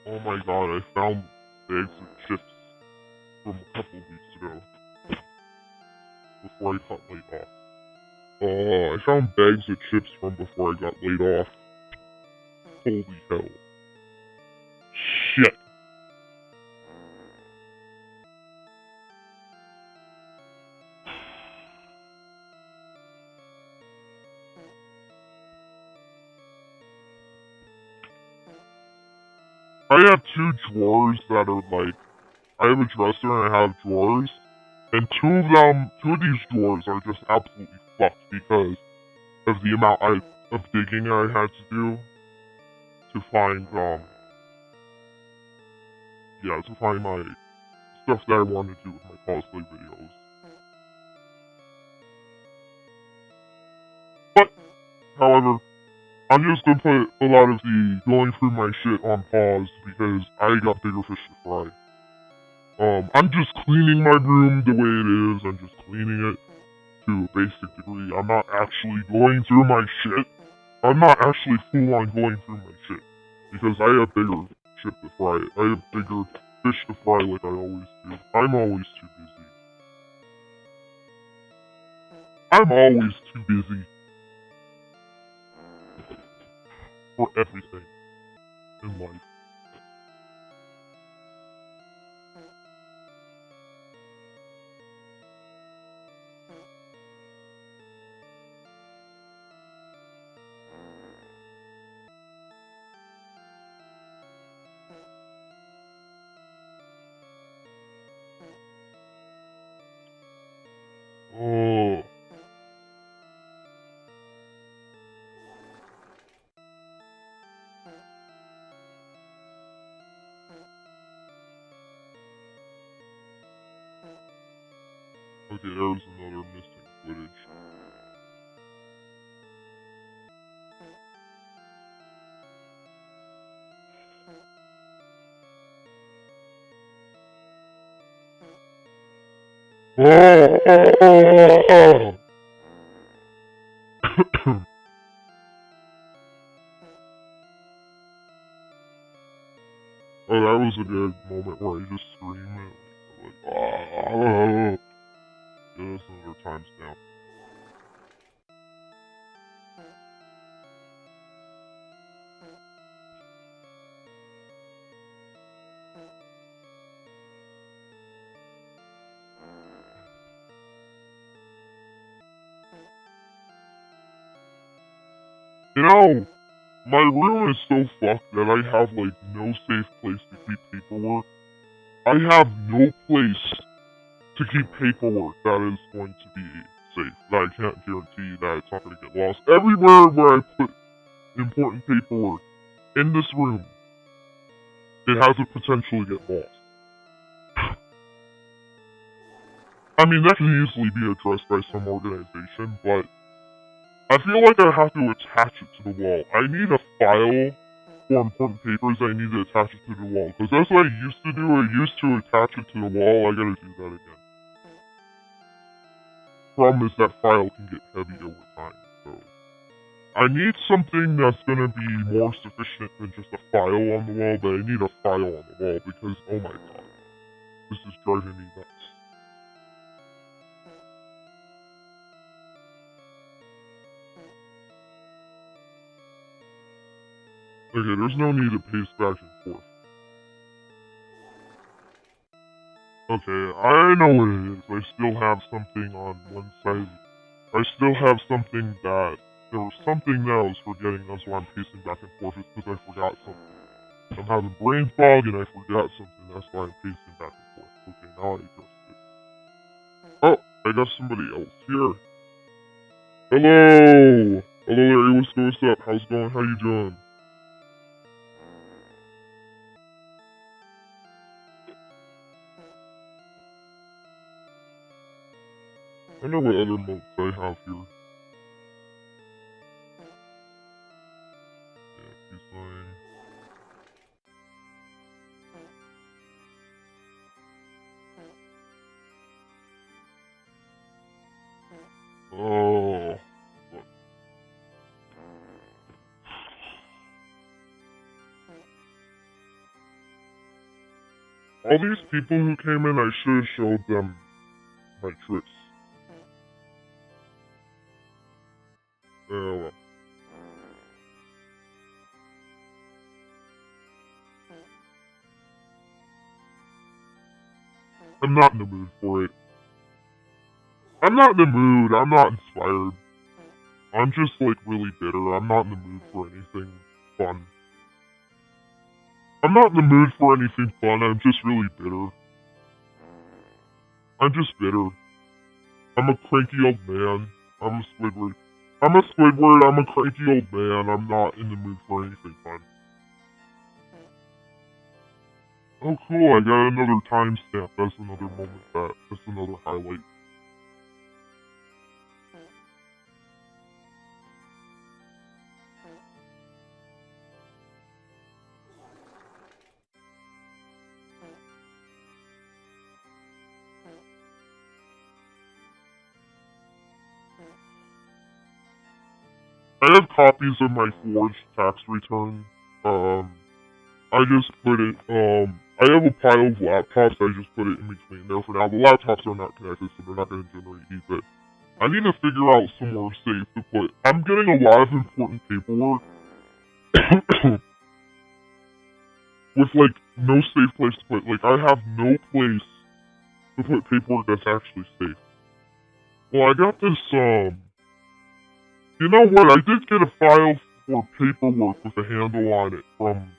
Oh my god, I found bags of chips from a couple weeks ago. Before I got laid off. Oh, I found bags of chips from before I got laid off. Holy hell. Shit. I have two drawers that are like, I have a dresser and I have drawers, and two of these drawers are just absolutely fucked because of the amount of digging I had to do to find, to find my stuff that I wanted to do with my cosplay videos. But, however, I'm just gonna put a lot of the going through my shit on pause because I got bigger fish to fry. I'm just cleaning my room the way it is. I'm just cleaning it to a basic degree. I'm not actually going through my shit. I'm not actually full on going through my shit because I have bigger shit to fry. I have bigger fish to fry like I always do. I'm always too busy. I'm always too busy for everything in life. Oh. Okay, there's another missing footage. Oh, that was a good moment where I just screamed like, oh. Yeah, that's another timestamp. You know, my room is so fucked that I have like no safe place to keep paperwork. I have no place to keep paperwork that is going to be safe. That I can't guarantee that it's not going to get lost. Everywhere where I put important paperwork in this room, it has the potential to get lost. I mean, that can easily be addressed by some organization, but I feel like I have to attach it to the wall. I need a file for important papers. I need to attach it to the wall. Because that's what I used to do. I used to attach it to the wall. I gotta do that again. Problem is that file can get heavy over time. So I need something that's gonna be more sufficient than just a file on the wall. But I need a file on the wall because, oh my god, this is driving me nuts. Okay, there's no need to pace back and forth. Okay, I know what it is. I still have something on one side. I still have something that... There was something that I was forgetting, that's why I'm pacing back and forth, it's because I forgot something. I'm having brain fog and I forgot something, that's why I'm pacing back and forth. Okay, now I just it. Oh, I got somebody else here. Hello! Hello there, what's up? How's it going? How you doing? I know what other modes I have here. Yeah, he's lying. Oh. Look. All these people who came in, I should have showed them my tricks. Oh well. I'm not in the mood for it. I'm not in the mood. I'm not inspired. I'm just like really bitter. I'm not in the mood for anything fun. I'm not in the mood for anything fun. I'm just really bitter. I'm just bitter. I'm a cranky old man. I'm a Squidward. I'm a Squidward. I'm a cranky old man. I'm not in the mood for anything fun. Oh cool, I got another timestamp. That's another moment that's another highlight. I have copies of my forged tax return. I just put it, I have a pile of laptops, I just put it in between there for now. The laptops are not connected, so they're not going to generate heat, but I need to figure out somewhere safe to put. I'm getting a lot of important paperwork with, like, no safe place to put. Like, I have no place to put paperwork that's actually safe. Well, I got this, you know what, I did get a file for paperwork with a handle on it from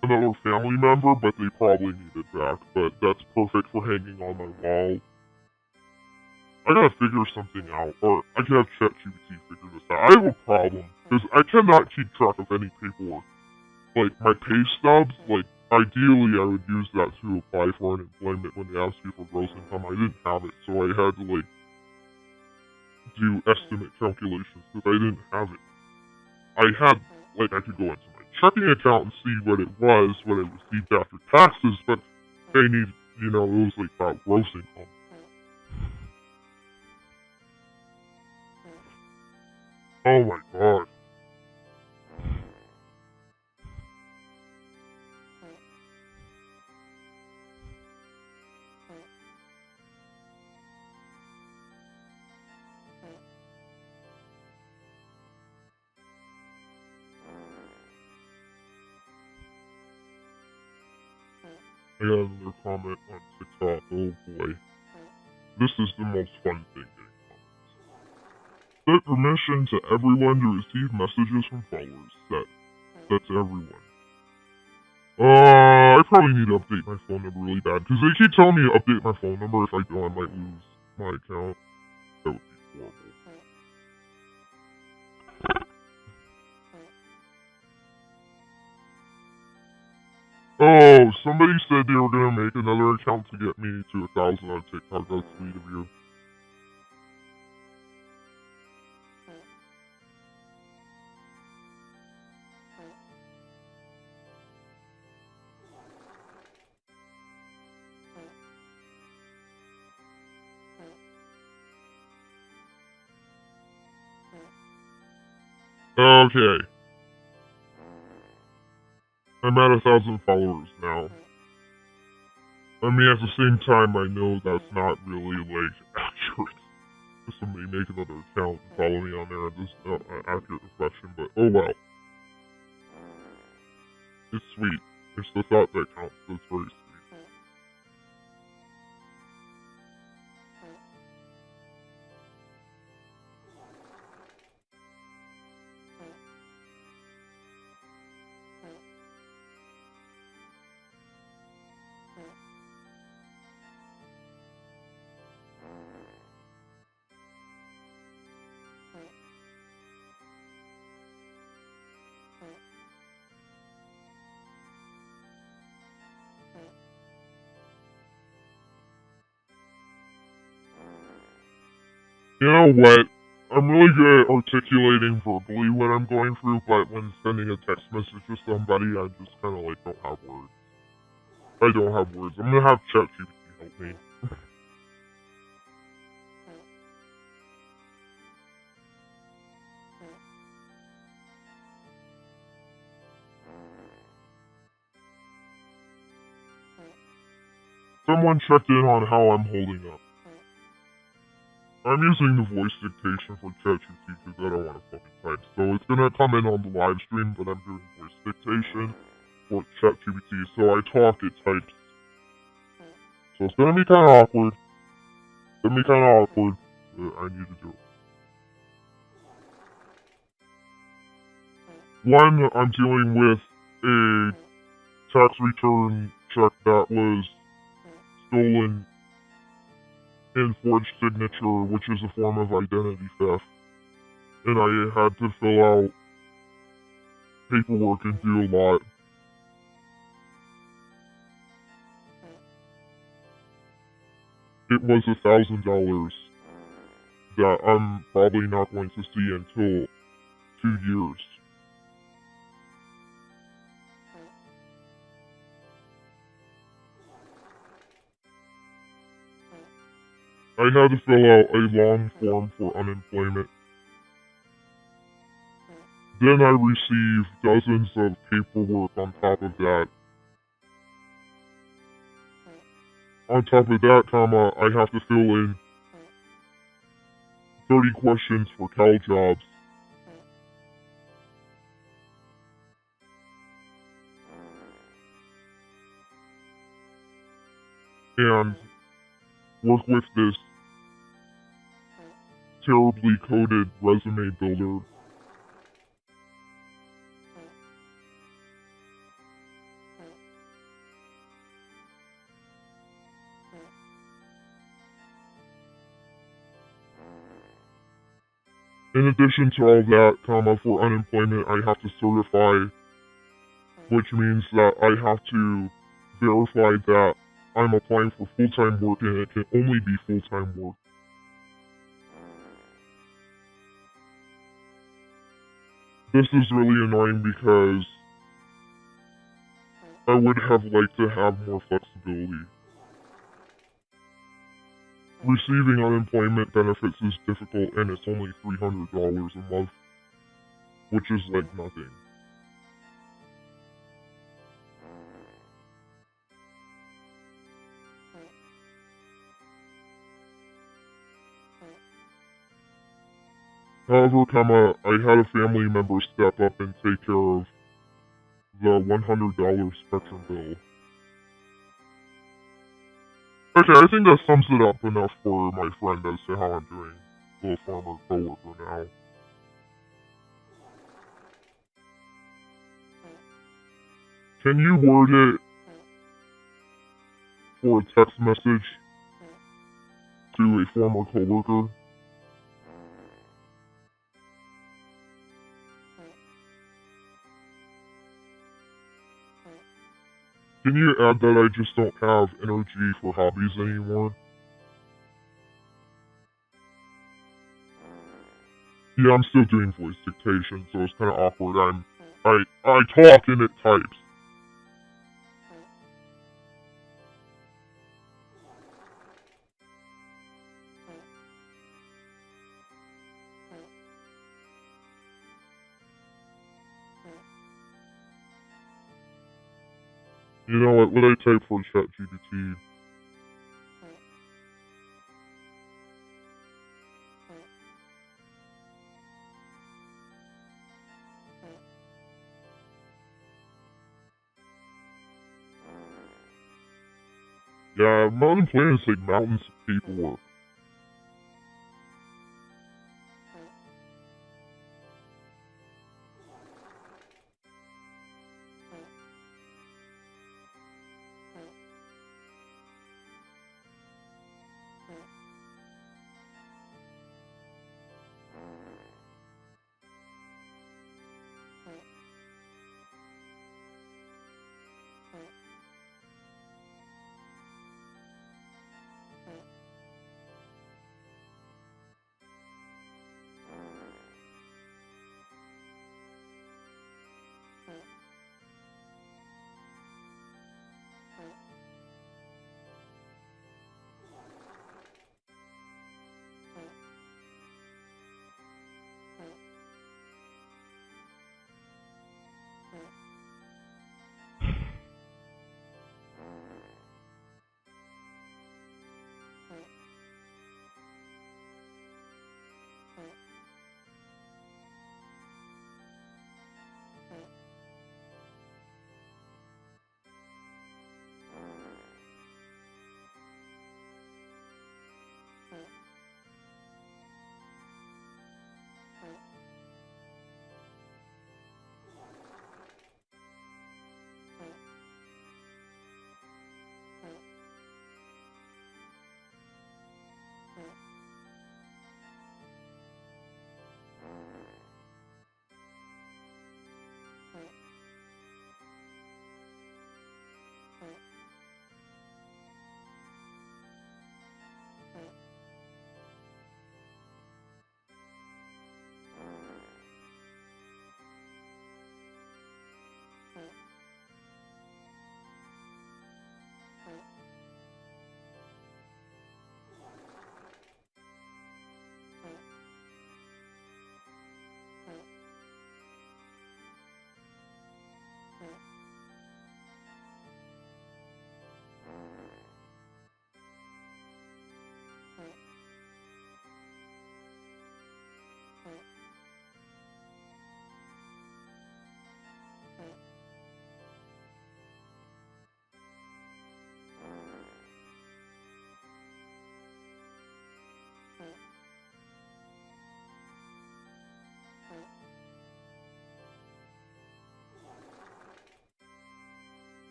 another family member, but they probably need it back, but that's perfect for hanging on my wall. I gotta figure something out, or I can have ChatGPT figure this out. I have a problem, because I cannot keep track of any paperwork. Like, my pay stubs, like, ideally I would use that to apply for unemployment when they asked me for gross income. I didn't have it, so I had to, like, do estimate calculations, because I didn't have it. I had, like, I could go into my checking account and see what it was, what I received after taxes, but they need, you know, it was like that gross income. Oh my god. I got another comment on TikTok, oh boy. This is the most fun thing getting comments. Set permission to everyone to receive messages from followers. That's everyone. I probably need to update my phone number really bad, because they keep telling me to update my phone number. If I don't, I might lose my account. That would be horrible. Oh, somebody said they were gonna make another account to get me to 1,000 on TikTok. That's sweet of you. Okay. I'm at 1,000 followers now. I mean, at the same time, I know that's not really, like, accurate. If somebody make another account and follow me on there, and this is not an accurate reflection, but oh well. It's sweet. It's the thought that counts. It's very sweet. You know what? I'm really good at articulating verbally what I'm going through, but when sending a text message to somebody, I just kind of like don't have words. I don't have words. I'm gonna have ChatGPT help me. Someone checked in on how I'm holding up. I'm using the voice dictation for ChatGPT because I don't want to fucking type. So it's gonna come in on the live stream, but I'm doing voice dictation for ChatGPT. So I talk, it types. So it's gonna be kind of awkward. It's gonna be kind of awkward, but I need to do it. One, I'm dealing with a tax return check that was stolen in forged signature, which is a form of identity theft. And I had to fill out paperwork and do a lot. It was $1,000 that I'm probably not going to see until 2 years. I had to fill out a long form for unemployment. Then I received dozens of paperwork on top of that. On top of that, I have to fill in 30 questions for Cal jobs. And work with this terribly coded resume builder. In addition to all that, for unemployment, I have to certify, which means that I have to verify that I'm applying for full-time work and it can only be full-time work. This is really annoying because I would have liked to have more flexibility. Receiving unemployment benefits is difficult and it's only $300 a month, which is like nothing. However, I had a family member step up and take care of the $100 spectrum bill. Okay, I think that sums it up enough for my friend as to how I'm doing. The former coworker now. Can you word it for a text message to a former coworker? Can you add that I just don't have energy for hobbies anymore? Yeah, I'm still doing voice dictation, so it's kind of awkward. I talk and it types. You know what? What I type for ChatGPT? Yeah, unemployment is like mountains of paperwork.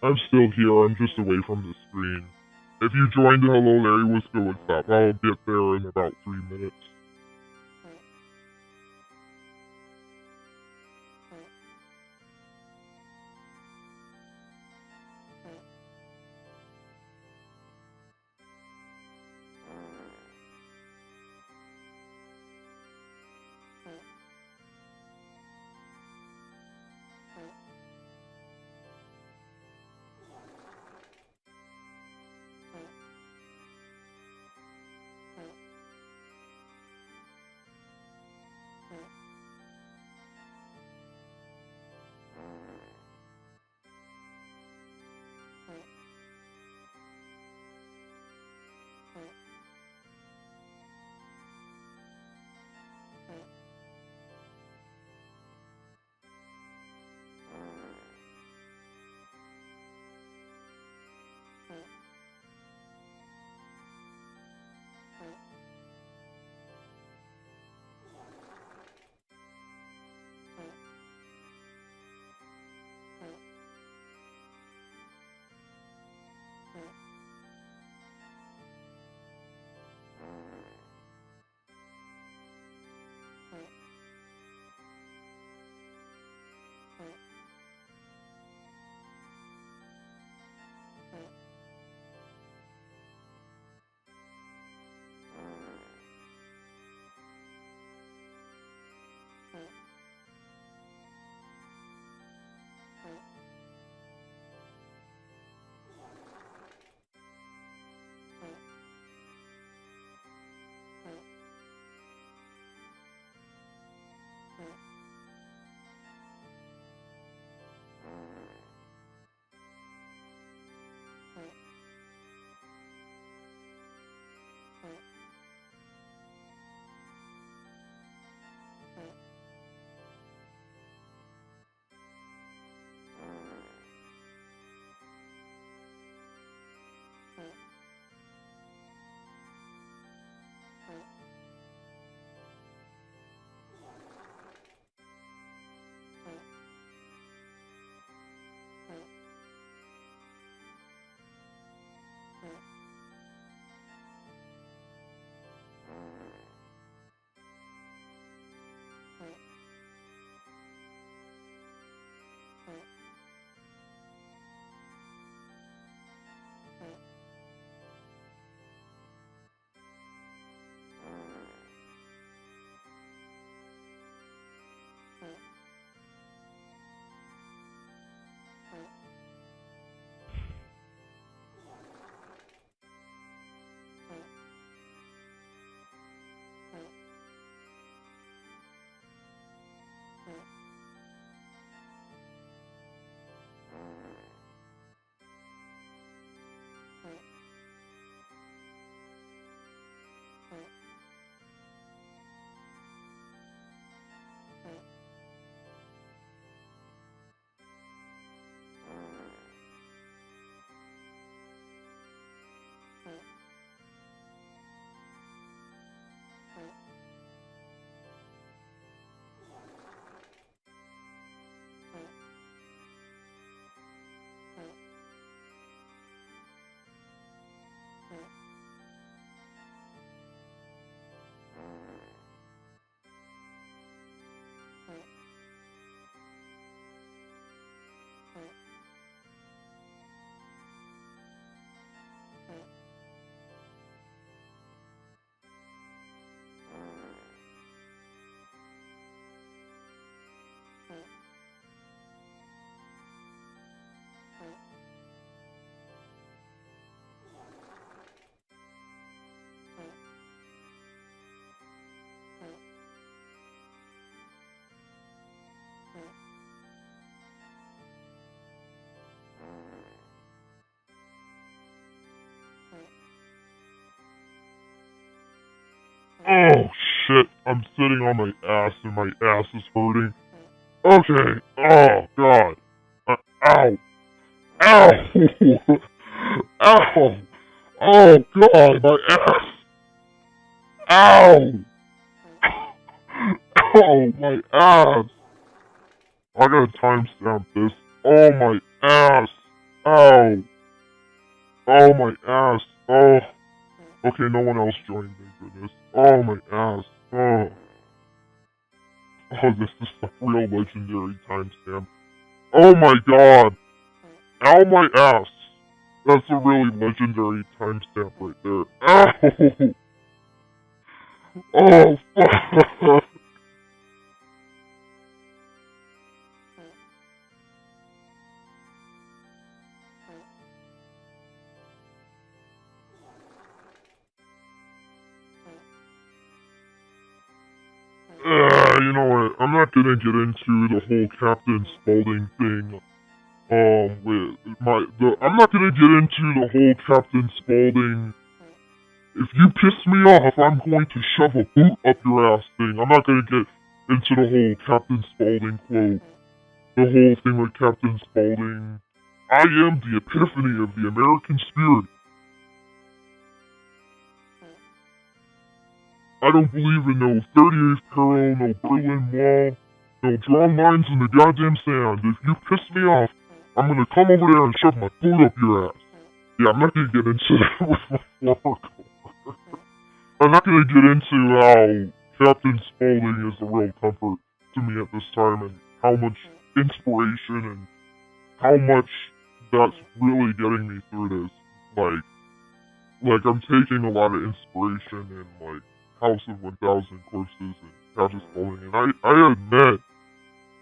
I'm still here, I'm just away from the screen. If you joined Hello Larry, what's good, what's up? I'll get there in about 3 minutes. Oh, shit. I'm sitting on my ass and my ass is hurting. Okay. Oh, God. Ow. Ow. Ow. Oh, God. My ass. Ow. Oh, my ass. I gotta timestamp this. Oh, my ass. Ow. Oh, my ass. Oh. Okay, no one else joined, thank goodness. Oh, my ass. Oh. Oh, this is a real legendary timestamp. Oh my god! Ow my ass! That's a really legendary timestamp right there. Ow! Oh, fuck! You know what? I'm not gonna get into the whole Captain Spaulding thing. I'm not gonna get into the whole Captain Spaulding. If you piss me off, I'm going to shove a boot up your ass thing. I'm not gonna get into the whole Captain Spaulding quote. The whole thing with Captain Spaulding. I am the epiphany of the American spirit. I don't believe in no 38th parallel, no Berlin Wall, no drawn lines in the goddamn sand. If you piss me off, I'm gonna come over there and shove my boot up your ass. Yeah, I'm not gonna get into that with my former coworker. I'm not gonna get into how Captain Spaulding is a real comfort to me at this time and how much inspiration and how much that's really getting me through this. Like I'm taking a lot of inspiration in like House of 1000 Corpses and Captain Spaulding, and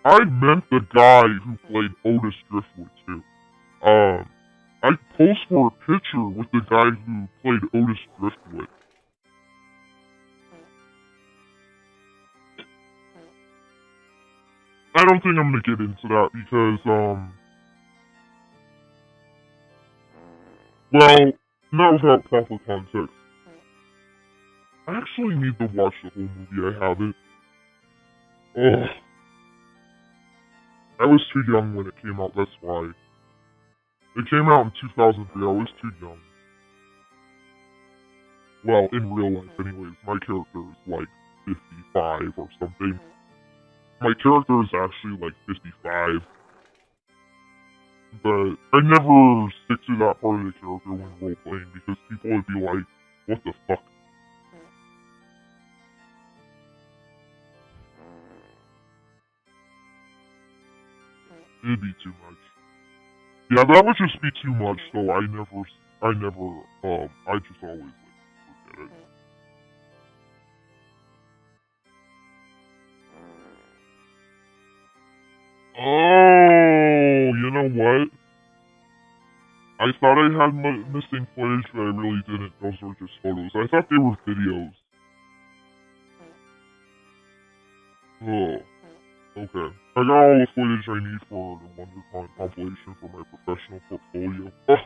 I meant the guy who played Otis Driftwood too. I posed for a picture with the guy who played Otis Driftwood. I don't think I'm gonna get into that because, well, not without proper context. I actually need to watch the whole movie. I haven't. Ugh. I was too young when it came out, that's why. It came out in 2003, I was too young. Well, in real life anyways, my character is like 55 or something. My character is actually like 55. But I never stick to that part of the character when role-playing because people would be like, what the fuck? It'd be too much. Yeah, that would just be too much, so I just always like forget it. Oh, you know what? I thought I had missing footage, but I really didn't. Those were just photos. I thought they were videos. Oh, okay. I got all the footage I need for the WonderCon compilation for my professional portfolio. Oh.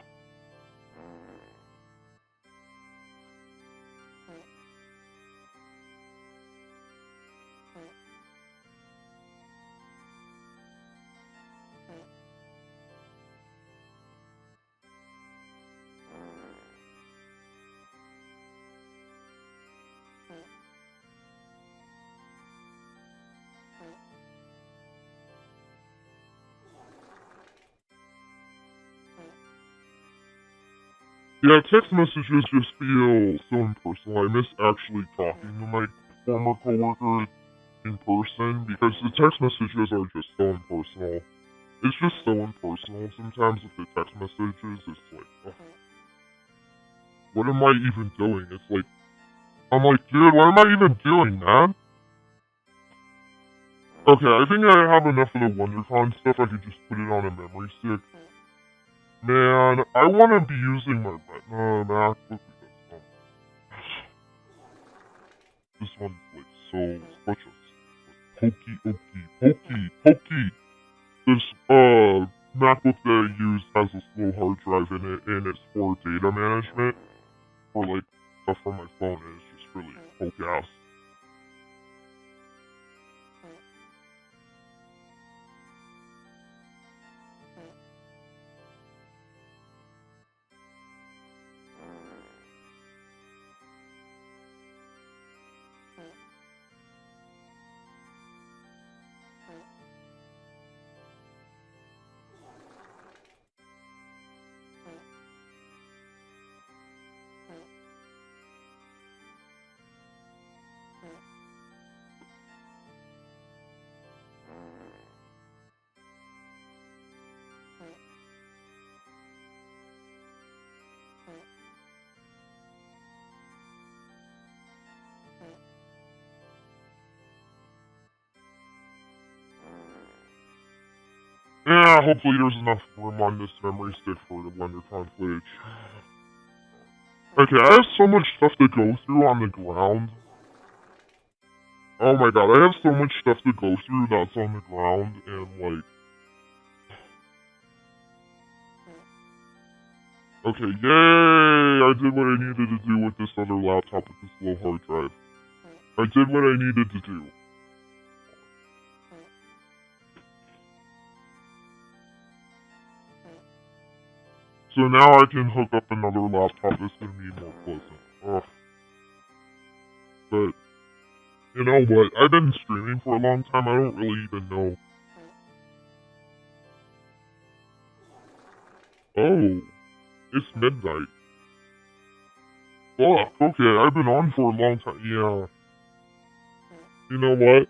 Yeah, text messages just feel so impersonal. I miss actually talking to my former coworker in person because the text messages are just so impersonal. It's just so impersonal. Sometimes with the text messages, it's like, ugh, what am I even doing? It's like, I'm like, dude, what am I even doing, man? Okay, I think I have enough of the WonderCon stuff. I could just put it on a memory stick. Man, I want to be using my MacBook because this one's like such a pokey. This MacBook that I use has a slow hard drive in it, and it's for data management, for like stuff from my phone, and it's just really poke ass. Yeah, hopefully there's enough room on this memory stick for the WonderCon footage. Okay, I have so much stuff to go through on the ground. Oh my god, I have so much stuff to go through that's on the ground, and like... Okay, yay! I did what I needed to do with this other laptop with this low hard drive. I did what I needed to do. So now I can hook up another laptop that's gonna be more pleasant. Ugh. But, you know what? I've been streaming for a long time, I don't really even know. Oh, it's midnight. Fuck, okay, I've been on for a long time, yeah. You know what?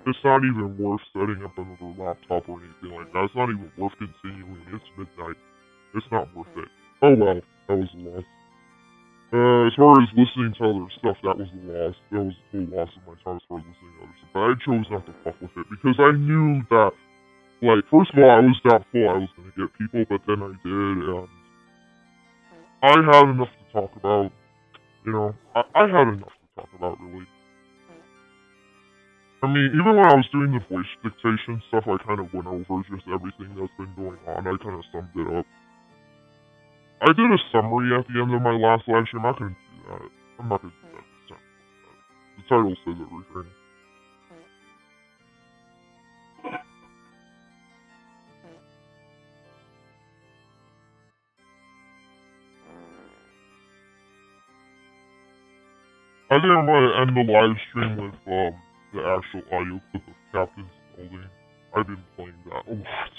It's not even worth setting up another laptop or anything like that. It's not even worth continuing. It's midnight. It's not worth it. Oh well, that was a loss. As far as listening to other stuff, that was a loss. That was a whole loss of my time as far as listening to other stuff. But I chose not to fuck with it because I knew that, like, first of all, I was doubtful I was going to get people, but then I did, and I had enough to talk about. You know, I had enough to talk about, really. I mean, even when I was doing the voice dictation stuff, I kind of went over just everything that's been going on. I kind of summed it up. I did a summary at the end of my last live stream. I'm not going to do that. I'm not going to do that this time. The title says everything. I think I'm going to end the live stream with the actual audio clip of Captain Spaulding. I've been playing that a lot.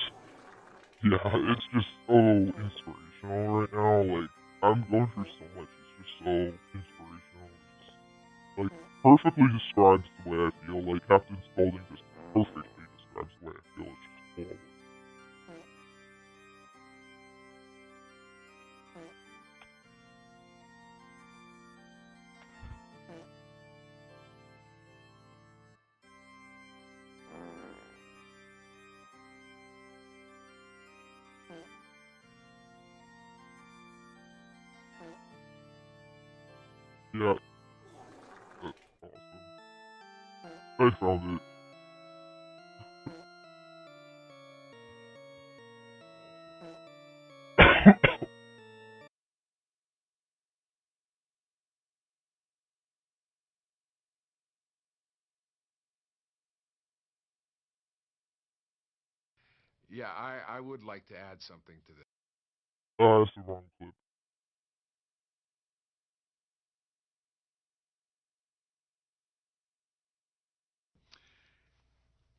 Yeah, it's just so inspirational right now. Like, I'm going through so much. It's just so inspirational. It's just, like, perfectly describes the way I feel. Like, Captain Spaulding just perfectly describes the way I feel. It's just horrible. Yeah, that's awesome. I found it. Yeah, I would like to add something to this. That's the wrong clip.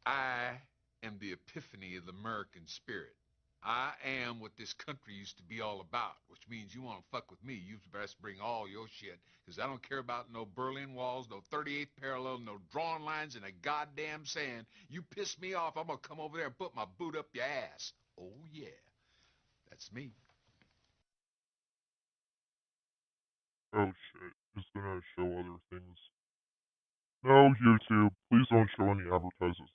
I am the epiphany of the American spirit. I am what this country used to be all about, which means you want to fuck with me, you best bring all your shit, because I don't care about no Berlin Walls, no 38th parallel, no drawing lines in a goddamn sand. You piss me off, I'm going to come over there and put my boot up your ass. Oh, yeah. That's me. Oh shit. It's gonna show other things. No, YouTube. Please don't show any advertisements.